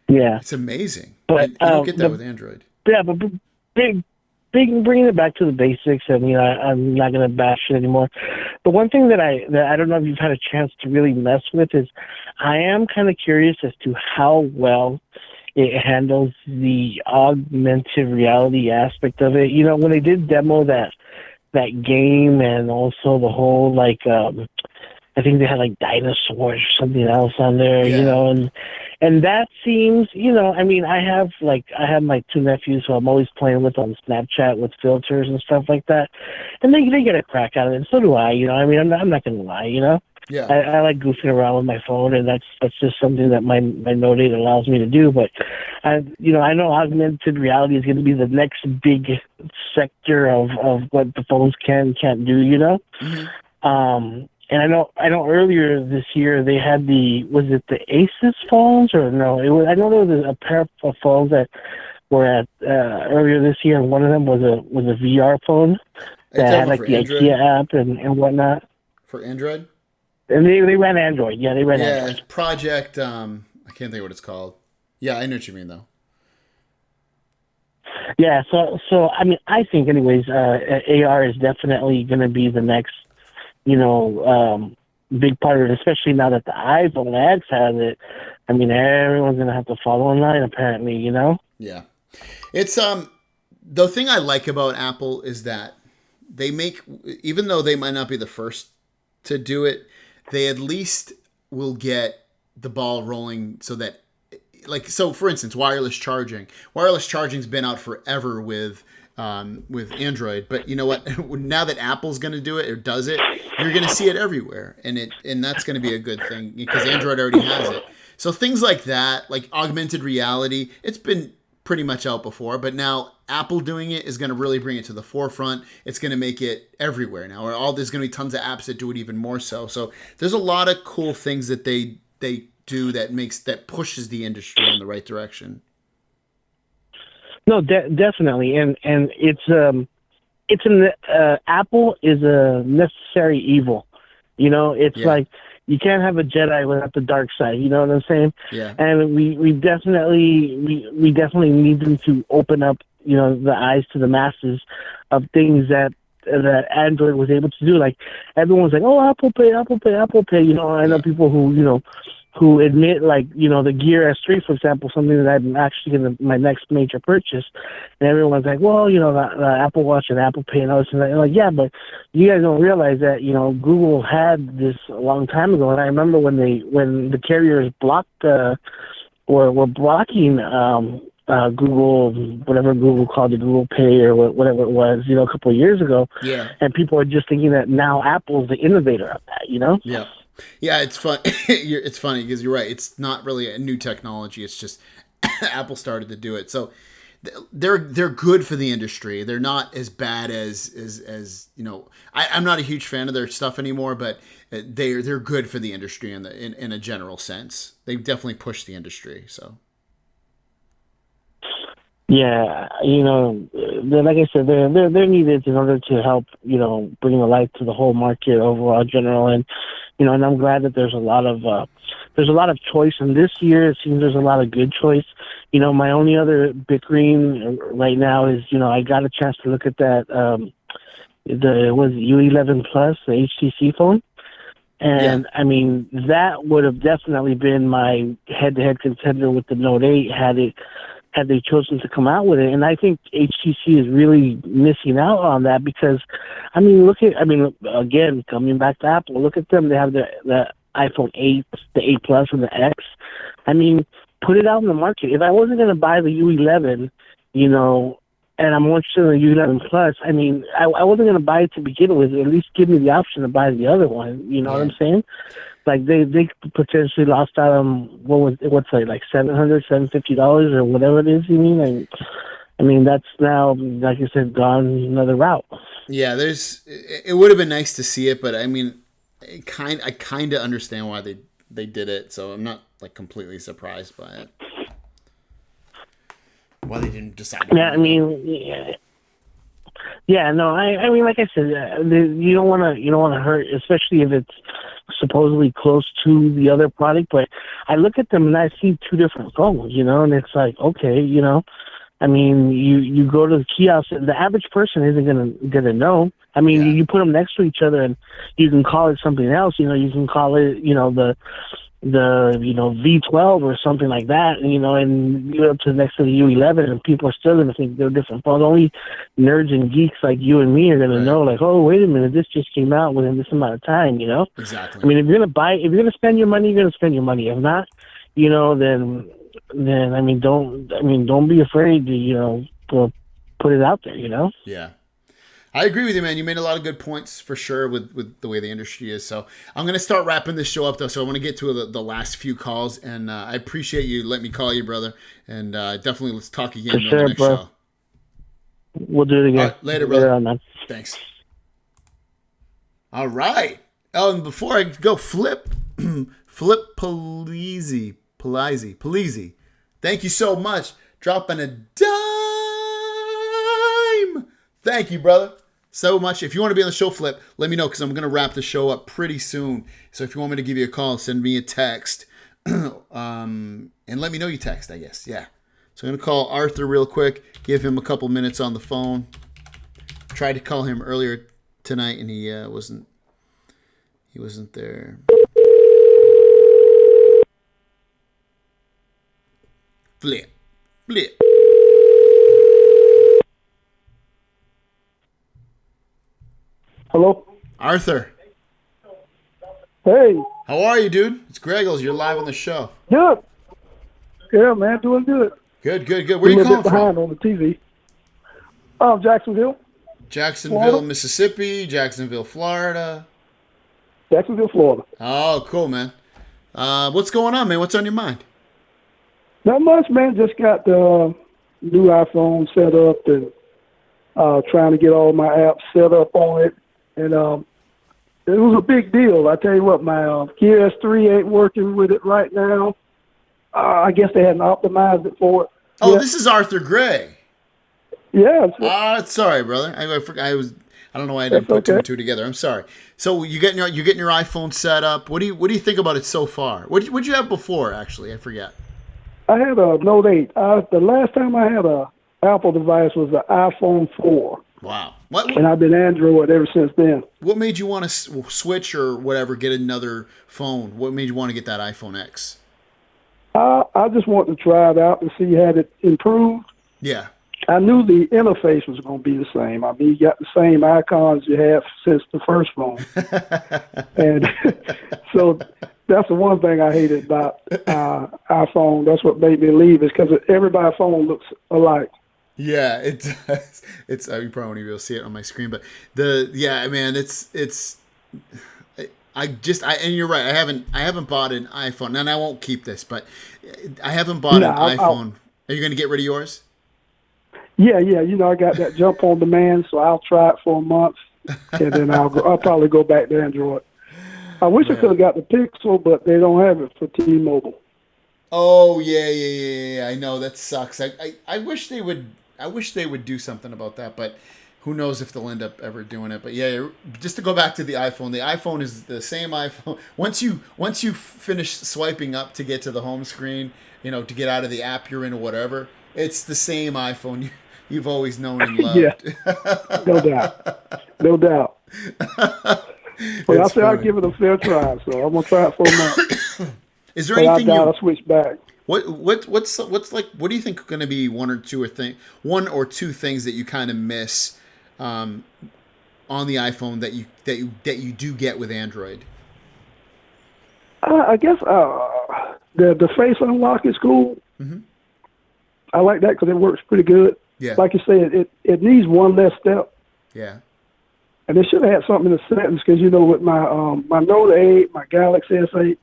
Yeah. It's amazing. But you don't get that with Android. Yeah, but bringing it back to the basics, and I'm not going to bash it anymore. But one thing that I don't know if you've had a chance to really mess with is, I am kind of curious as to how well it handles the augmented reality aspect of it. When they did demo that game, and also the whole I think they had like dinosaurs or something else on there, and that seems, I mean, I have my two nephews who I'm always playing with on Snapchat with filters and stuff like that, and they get a crack out of it, and so do I. I mean, I'm not gonna lie, Yeah. I like goofing around with my phone, and that's just something that my Note 8 allows me to do. But I know augmented reality is going to be the next big sector of what the phones can't do. Mm-hmm. And I know earlier this year they had was it the Asus phones, or no? I know there was a pair of phones that were at earlier this year, and one of them was a VR phone that had like the Android? IKEA app and whatnot. For Android? And they ran Android. Yeah, they ran Android. Yeah, Project, I can't think of what it's called. Yeah, I know what you mean, though. Yeah, so I mean, I think anyways, AR is definitely going to be the next, big part of it, especially now that the iPhone X has it. I mean, everyone's going to have to follow in line, apparently, Yeah. It's, the thing I like about Apple is that they make, even though they might not be the first to do it, they at least will get the ball rolling so that, so for instance, wireless charging. Wireless charging's been out forever with Android, but you know what? Now that Apple's going to do it or does it, you're going to see it everywhere, and that's going to be a good thing because Android already has it. So things like that, like augmented reality, it's been pretty much out before, but now Apple doing it is going to really bring it to the forefront. It's going to make it everywhere now. There's going to be tons of apps that do it even more so. So there's a lot of cool things that they do that pushes the industry in the right direction. No, definitely, and Apple is a necessary evil. It's like you can't have a Jedi without the dark side. You know what I'm saying? Yeah. And we definitely need them to open up, the eyes to the masses of things that Android was able to do. Like everyone's like, oh, Apple Pay. I know people who admit, like, the Gear S3, for example, something that I'm actually going to my next major purchase, and everyone's like, well, the Apple Watch and Apple Pay and all this and that. And like, yeah, but you guys don't realize that, Google had this a long time ago, and I remember when the carriers blocked or were blocking Google, whatever Google called it, Google Pay or whatever it was, a couple of years ago. Yeah. And people are just thinking that now Apple's the innovator of that, Yeah. Yeah, it's fun. It's funny because you're right. It's not really a new technology. It's just Apple started to do it. So they're good for the industry. They're not as bad as I'm not a huge fan of their stuff anymore, but they're good for the industry in a general sense. They definitely push the industry. So. Yeah, like I said, they're needed in order to help, bring a light to the whole market overall, general, and and I'm glad that there's a lot of choice. And this year, it seems there's a lot of good choice. My only other bickering right now is, I got a chance to look at that was U11 Plus, the HTC phone, and I mean that would have definitely been my head-to-head contender with the Note 8 had it had they chosen to come out with it. And I think HTC is really missing out on that because, again, coming back to Apple, look at them. They have the iPhone 8, the 8 Plus, and the X. I mean, put it out in the market. If I wasn't going to buy the U11, and I'm interested in the U11 Plus, I mean, I wasn't going to buy it to begin with. At least give me the option to buy the other one. You know what I'm saying? Like they potentially lost out on what's like $700, $750 or whatever it is. You mean? And I mean that's now, like you said, gone another route. Yeah, it would have been nice to see it, but I mean, I kind of understand why they did it. So I'm not like completely surprised by it. Why they didn't decide. Yeah, I mean, yeah, no, I mean, like I said, you don't want to hurt, especially if it's supposedly close to the other product. But I look at them and I see two different phones, and it's like, okay, I mean, you go to the kiosk, and the average person isn't gonna know. I mean, you put them next to each other, and you can call it something else. You can call it, the V12 or something like that, and you go up to next to the U11, and people are still gonna think they're different phones. Only nerds and geeks like you and me are gonna know, like, oh, wait a minute, this just came out within this amount of time. Exactly. I mean, if you're gonna spend your money, you're gonna spend your money. If not, then don't be afraid to put it out there. Yeah. I agree with you, man. You made a lot of good points for sure with the way the industry is. So I'm going to start wrapping this show up, though. So I want to get to the last few calls. And I appreciate you letting me call you, brother. And definitely let's talk again on the next show. We'll do it again. All right, later, brother. Later on, man. Thanks. All right. Oh, and before I go, Flip Polizzi. Thank you so much. Dropping a dime. Thank you, brother. So much. If you want to be on the show, Flip, let me know because I'm going to wrap the show up pretty soon. So if you want me to give you a call, send me a text. And let me know you text, I guess. Yeah. So I'm going to call Arthur real quick, give him a couple minutes on the phone. Tried to call him earlier tonight and he wasn't there. Flip. Hello? Arthur. Hey. How are you, dude? It's Greggles. You're live on the show. Good. Yeah, man, doing good. Good. Where are you calling from? Behind on the TV. Jacksonville. Jacksonville, Florida. Mississippi, Jacksonville, Florida. Jacksonville, Florida. Oh, cool, man. What's going on, man? What's on your mind? Not much, man. Just got the new iPhone set up and trying to get all my apps set up on it. And it was a big deal. I tell you what, my Gear S3 ain't working with it right now. I guess they hadn't optimized it for it. Oh, this is Arthur Gray. Yeah. Sorry, brother. I don't know why I didn't put two and two together. I'm sorry. So you're getting your iPhone set up. What do you think about it so far? What'd you have before? Actually, I forget. I had a Note 8. The last time I had a Apple device was the iPhone 4. Wow. And I've been Android ever since then. What made you want to switch or whatever, get another phone? What made you want to get that iPhone X? I just wanted to try it out and see had it improved. Yeah. I knew the interface was going to be the same. I mean, you got the same icons you have since the first phone. And so that's the one thing I hated about iPhone. That's what made me leave, is because everybody's phone looks alike. Yeah, it does. You probably won't even be able to see it on my screen, but and you're right. I haven't bought an iPhone, and I won't keep this, but I haven't bought an iPhone. Are you going to get rid of yours? Yeah. I got that jump on demand, so I'll try it for a month, and then I'll probably go back to Android. I wish I could have got the Pixel, but they don't have it for T-Mobile. Oh yeah. I know that sucks. I wish they would. I wish they would do something about that, but who knows if they'll end up ever doing it. But yeah, just to go back to the iPhone is the same iPhone. Once you finish swiping up to get to the home screen, to get out of the app you're in or whatever, it's the same iPhone you've always known and loved. Yeah, no doubt. But I said I'll give it a fair try, so I'm gonna try it for a month. Is there anything I'll switch back. What's like? What do you think are going to be one or two things that you kind of miss on the iPhone that you do get with Android? I guess the face unlock is cool. Mm-hmm. I like that because it works pretty good. Yeah. Like you said, it needs one less step. Yeah. And they should have had something in the settings because, with my Note 8, my Galaxy S8,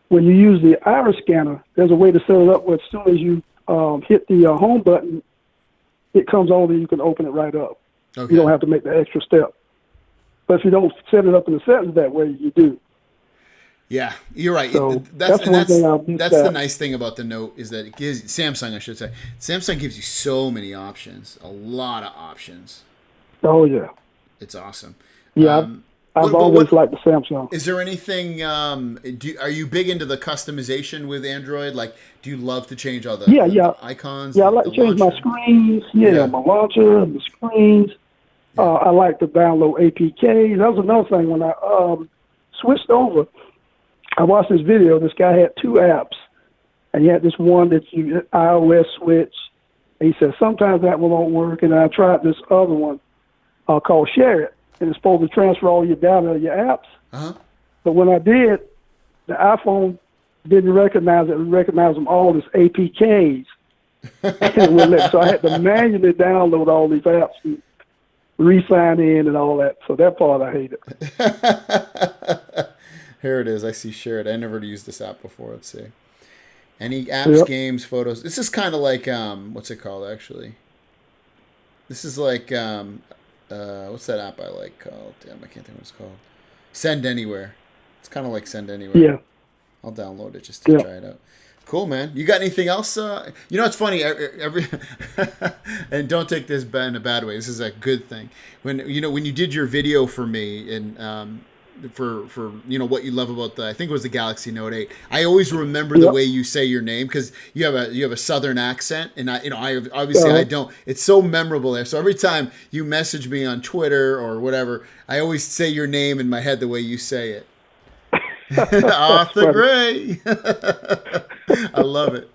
when you use the iris scanner, there's a way to set it up where as soon as you hit the home button, it comes on and you can open it right up. Okay. You don't have to make the extra step. But if you don't set it up in the settings that way, you do. Yeah, you're right. So that's the nice thing about the Note is that it gives Samsung, I should say. Samsung gives you so many options, a lot of options. Oh yeah, it's awesome. Yeah, I've always liked the Samsung. Is there anything? Are you big into the customization with Android? Like, do you love to change all the icons? Yeah, I like to change my screens. Yeah, my launcher and the screens. Yeah. I like to download APK. That was another thing when I switched over. I watched this video. This guy had two apps, and he had this one that you iOS switch. And he said sometimes that one won't work, and I tried this other one called Share It, and it's supposed to transfer all your data to your apps. Uh-huh. But when I did, the iPhone didn't recognize it. It recognized them all as APKs. So I had to manually download all these apps and re-sign in and all that. So that part I hated. Here it is. I see Share It. I never used this app before. Let's see. Any apps, games, photos. This is kind of like, what's it called, actually? This is like, what's that app I like called? Damn, I can't think what it's called. Send Anywhere. It's kind of like Send Anywhere. Yeah. I'll download it just to try it out. Cool, man. You got anything else? It's funny. And don't take this in a bad way. This is a good thing. When you did your video for me and for what you love about I think it was the Galaxy Note 8. I always remember the way you say your name because you have a southern accent, and I obviously I don't. It's so memorable there. So every time you message me on Twitter or whatever, I always say your name in my head the way you say it. Arthur Gray. I love it.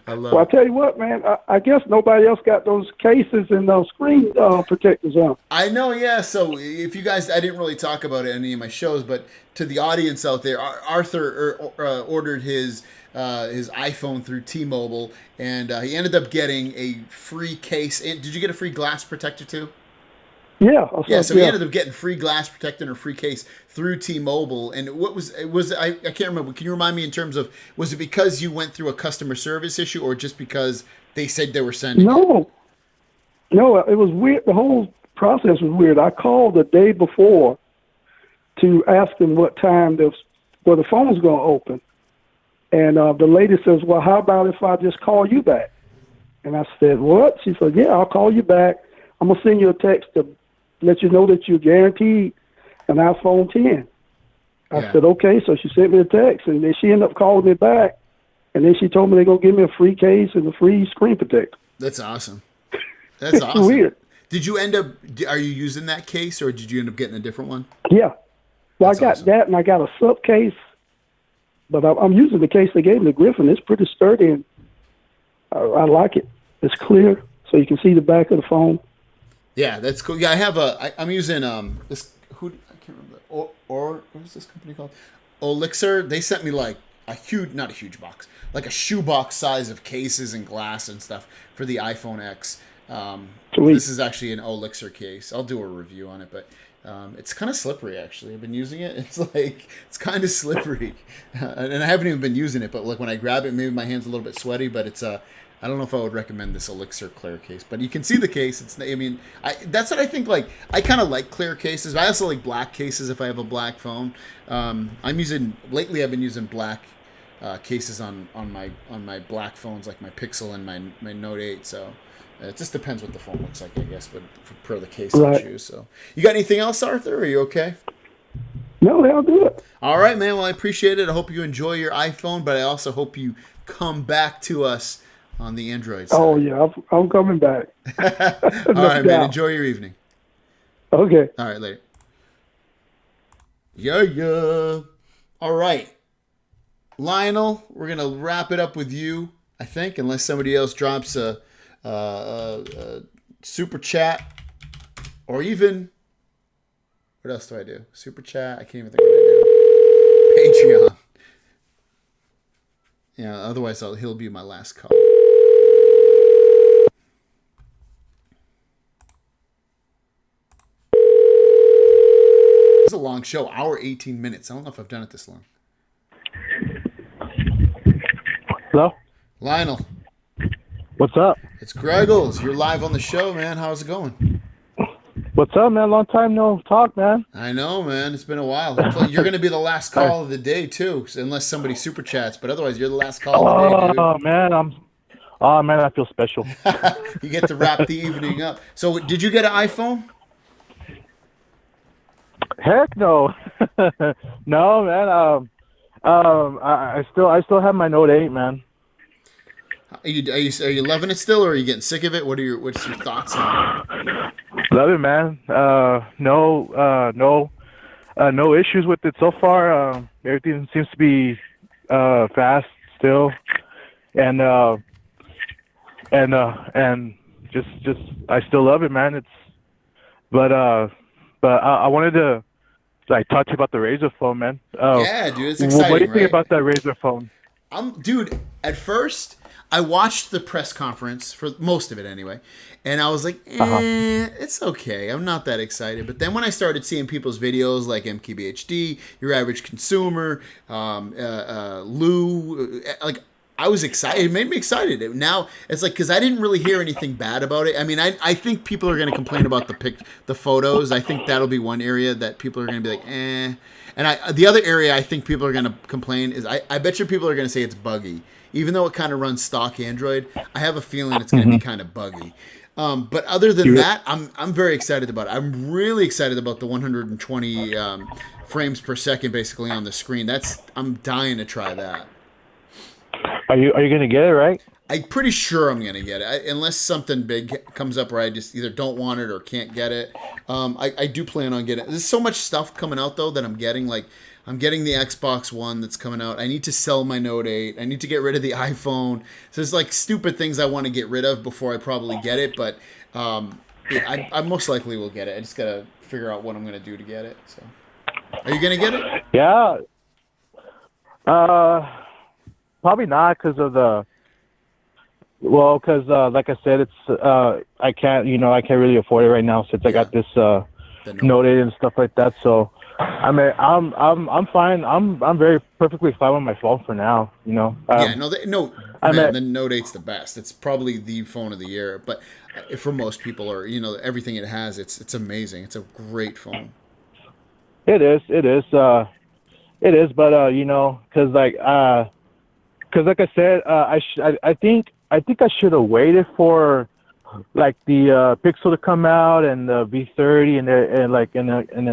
Well, I'll tell you what, man. I guess nobody else got those cases and those screen protectors on. I know, yeah. So if you guys, I didn't really talk about it in any of my shows, but to the audience out there, Arthur ordered his iPhone through T-Mobile, and he ended up getting a free case. And did you get a free glass protector too? Yeah. So he ended up getting free glass protector and a free case through T-Mobile. And I can't remember. Can you remind me in terms of, was it because you went through a customer service issue or just because they said they were sending it? No, it was weird. The whole process was weird. I called the day before to ask them what time the phone was going to open. And the lady says, well, how about if I just call you back? And I said, what? She said, yeah, I'll call you back. I'm going to send you a text to let you know that you're guaranteed an iPhone 10. I said, okay. So she sent me a text, and then she ended up calling me back, and then she told me they're going to give me a free case and a free screen protector. That's awesome. That's awesome. Weird. Did you are you using that case, or did you end up getting a different one? Yeah. Well, That's I got awesome. that, and I got a sub case, but I'm using the case they gave me, the Griffin. It's pretty sturdy, and I like it. It's clear, so you can see the back of the phone. Yeah, that's cool. Yeah, I'm using this. I can't remember. Or what is this company called? Elixir. They sent me like not a huge box, like a shoebox size of cases and glass and stuff for the iPhone X. This is actually an Elixir case. I'll do a review on it, but it's kind of slippery actually. I've been using it. It's kind of slippery, and I haven't even been using it. But like when I grab it, maybe my hand's a little bit sweaty. But it's I don't know if I would recommend this Elixir clear case, but you can see the case. That's what I think. Like, I kind of like clear cases, but I also like black cases if I have a black phone. Lately I've been using black cases on my black phones, like my Pixel and my Note 8. So it just depends what the phone looks like, I guess, but per the case I choose. So you got anything else, Arthur? Are you okay? No, I'll do it. All right, man. Well, I appreciate it. I hope you enjoy your iPhone, but I also hope you come back to us on the Android side. Oh, yeah. I'm coming back. All right, man. Enjoy your evening. Okay. All right, later. Yeah. All right. Lionel, we're gonna wrap it up with you, I think, unless somebody else drops a super chat, or even what else do I do? Super chat. I can't even think what I do. Patreon. Yeah. Otherwise, he'll be my last call. It's a long show, hour 18 minutes. I don't know if I've done it this long. Hello? Lionel. What's up? It's Greggles. You're live on the show, man. How's it going? What's up, man? Long time no talk, man. I know, man. It's been a while. You're going to be the last call of the day, too, unless somebody super chats. But otherwise, you're the last call of the day, dude. Oh, man, I feel special. You get to wrap the evening up. So, did you get an iPhone? Heck no. No, man. I still have my Note 8, man. Are you loving it still, or are you getting sick of it? What's your thoughts on it? Love it, man. No issues with it so far. Everything seems to be fast still, and just I still love it, man. But I wanted to talk to you about the Razr phone, man. Yeah, dude, it's exciting. What do you think about that Razr phone? Dude, at first I watched the press conference for most of it anyway, and I was like, it's okay. I'm not that excited. But then when I started seeing people's videos like MKBHD, Your Average Consumer, Lou, I was excited. It made me excited. Now it's like, because I didn't really hear anything bad about it. I mean, I think people are going to complain about the photos. I think that'll be one area that people are going to be like, eh. And the other area I think people are going to complain is I bet you people are going to say it's buggy. Even though it kind of runs stock Android, I have a feeling it's going to be kind of buggy. But other than that, I'm very excited about it. I'm really excited about the 120 frames per second basically on the screen. I'm dying to try that. Are you going to get it, right? I'm pretty sure I'm going to get it. Unless something big comes up where I just either don't want it or can't get it. I do plan on getting it. There's so much stuff coming out, though, that I'm getting. Like, I'm getting the Xbox One that's coming out. I need to sell my Note 8. I need to get rid of the iPhone. So there's, like, stupid things I want to get rid of before I probably get it. But I most likely will get it. I just got to figure out what I'm going to do to get it. So, are you going to get it? Yeah. Probably not because of like I said, it's I can't really afford it right now since I got this Note 8 and stuff like that. So I mean, I'm fine. I'm very perfectly fine with my phone for now. The Note 8's the best. It's probably the phone of the year. But for most people, or everything it has, it's amazing. It's a great phone. It is. But because like I said, I think I should have waited for like the Pixel to come out and the V30 and then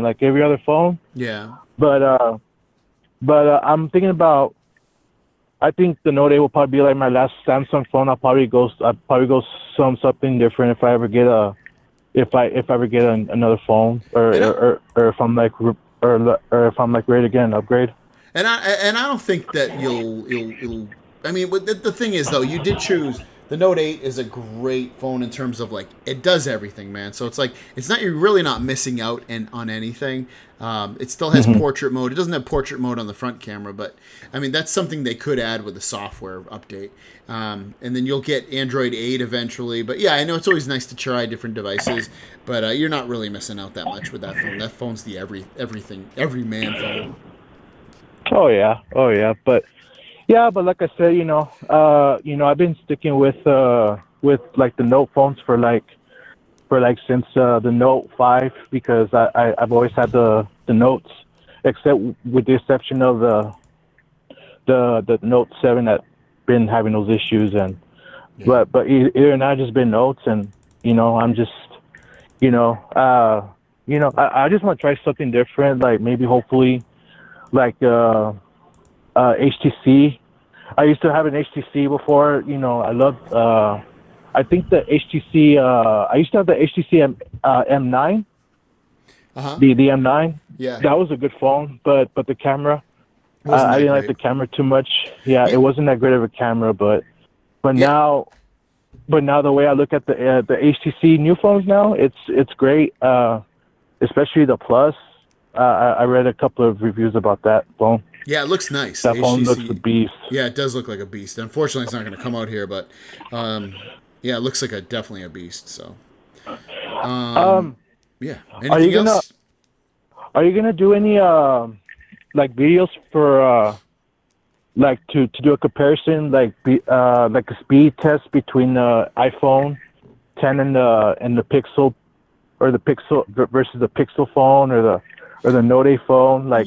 like every other phone. Yeah. But I'm thinking about. I think the Note 8 will probably be like my last Samsung phone. I'll probably go something different if I ever get another phone or if I'm like ready to get an upgrade. And I don't think that you'll. I mean, the thing is though, you did choose the Note 8 is a great phone in terms of like it does everything, man. So it's like you're really not missing out on anything. It still has portrait mode. It doesn't have portrait mode on the front camera, but I mean that's something they could add with the software update. And then you'll get Android 8 eventually. But yeah, I know it's always nice to try different devices, but you're not really missing out that much with that phone. That phone's the every man phone. Oh yeah, but like I said, I've been sticking with like the Note phones for since the Note 5 because I've always had the Notes, except with the exception of the Note 7 that been having those issues but either not just been Notes and I'm just I just want to try something different, like maybe hopefully like HTC. I used to have an HTC before. I loved. I think the HTC. I used to have the HTC M9. The M9. Yeah. That was a good phone, but the camera. I didn't like the camera too much. Yeah, it wasn't that great of a camera, but now the way I look at the HTC new phones now, it's great. Especially the Plus. I read a couple of reviews about that phone. Yeah, it looks nice. That phone looks a beast. Yeah, it does look like a beast. Unfortunately, it's not going to come out here, but yeah, it looks like definitely a beast. So, yeah. Anything else? Are you gonna do any like videos for like to do a comparison, like a speed test between the iPhone 10 and the Pixel, or the Pixel versus the Pixel phone, or the Note 8 phone? I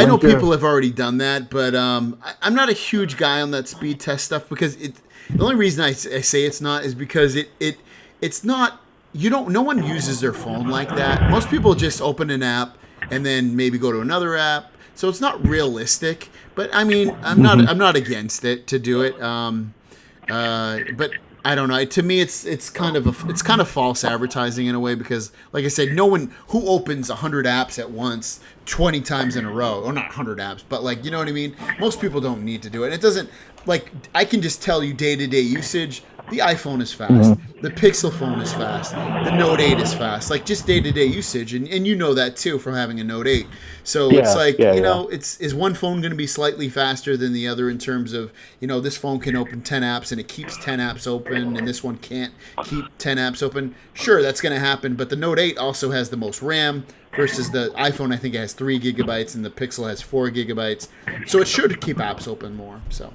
know people have already done that, but I'm not a huge guy on that speed test stuff, because the only reason I say it's not is because it's not. No one uses their phone like that. Most people just open an app and then maybe go to another app. So it's not realistic. But I mean, I'm not against it to do it. But I don't know. To me, it's kind of false advertising in a way, because, like I said, no one who opens 100 apps at once 20 times in a row, or not 100 apps, but like, you know what I mean? Most people don't need to do it. It doesn't, like, I can just tell you day-to-day usage. The iPhone is fast. The Pixel phone is fast. The Note 8 is fast. Like, just day-to-day usage. And you know that, too, from having a Note 8. So it's like, is one phone going to be slightly faster than the other in terms of, this phone can open 10 apps and it keeps 10 apps open, and this one can't keep 10 apps open? Sure, that's going to happen. But the Note 8 also has the most RAM versus the iPhone. I think it has 3 gigabytes and the Pixel has 4 gigabytes. So it should keep apps open more. So...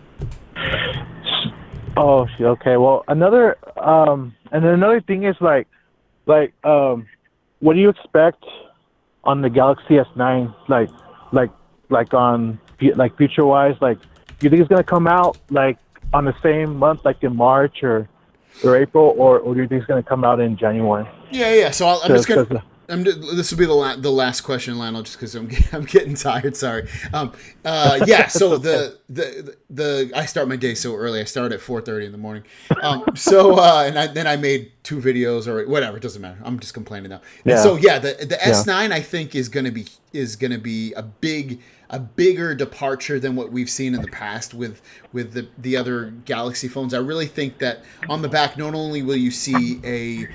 Oh, okay. Well, another thing is like, what do you expect on the Galaxy S9? Like on future wise, like, do you think it's gonna come out like on the same month, like in March or April, or do you think it's gonna come out in January? Yeah. So I'm just gonna. This will be the last question, Lionel, just because I'm getting tired. Sorry. Yeah. So the I start my day so early. I start at 4:30 in the morning. Then I made 2 videos or whatever. It doesn't matter. I'm just complaining now. Yeah. And so the S9 I think is gonna be a bigger departure than what we've seen in the past with the other Galaxy phones. I really think that on the back, not only will you see a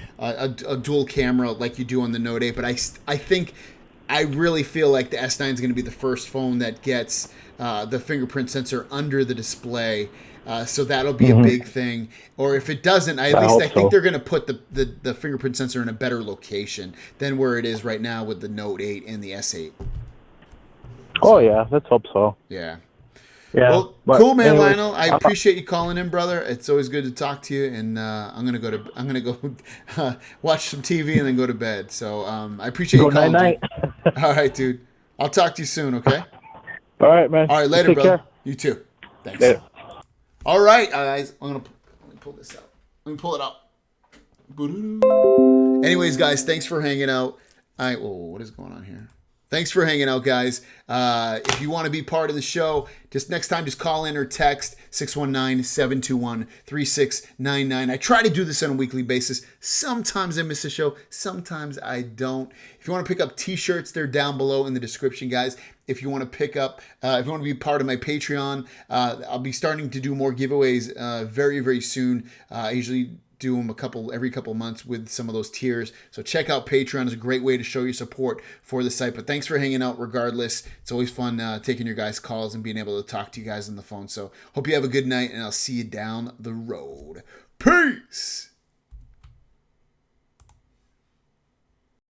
dual camera like you do on the Note 8, but I really feel like the S9 is going to be the first phone that gets the fingerprint sensor under the display. So that'll be a big thing. Or if it doesn't, I think they're going to put the fingerprint sensor in a better location than where it is right now with the Note 8 and the S8. Oh yeah, let's hope so. Yeah. Yeah. Well, cool, man, Lionel. I appreciate you calling in, brother. It's always good to talk to you. And I'm gonna go watch some TV and then go to bed. So I appreciate you calling. Night. All right, dude. I'll talk to you soon. Okay. All right, man. All right, later, brother. Care. You too. Thanks. Later. All right, guys. Let me pull this out. Let me pull it up. Anyways, guys, thanks for hanging out. What is going on here? Thanks for hanging out, guys. If you want to be part of the show, next time, call in or text 619-721-3699. I try to do this on a weekly basis. Sometimes I miss a show. Sometimes I don't. If you want to pick up t-shirts, they're down below in the description, guys. If you want to pick up, if you want to be part of my Patreon, I'll be starting to do more giveaways very, very soon. I usually do them every couple months with some of those tiers. So check out Patreon. It's a great way to show your support for the site. But thanks for hanging out regardless. It's always fun taking your guys' calls and being able to talk to you guys on the phone. So hope you have a good night, and I'll see you down the road. Peace!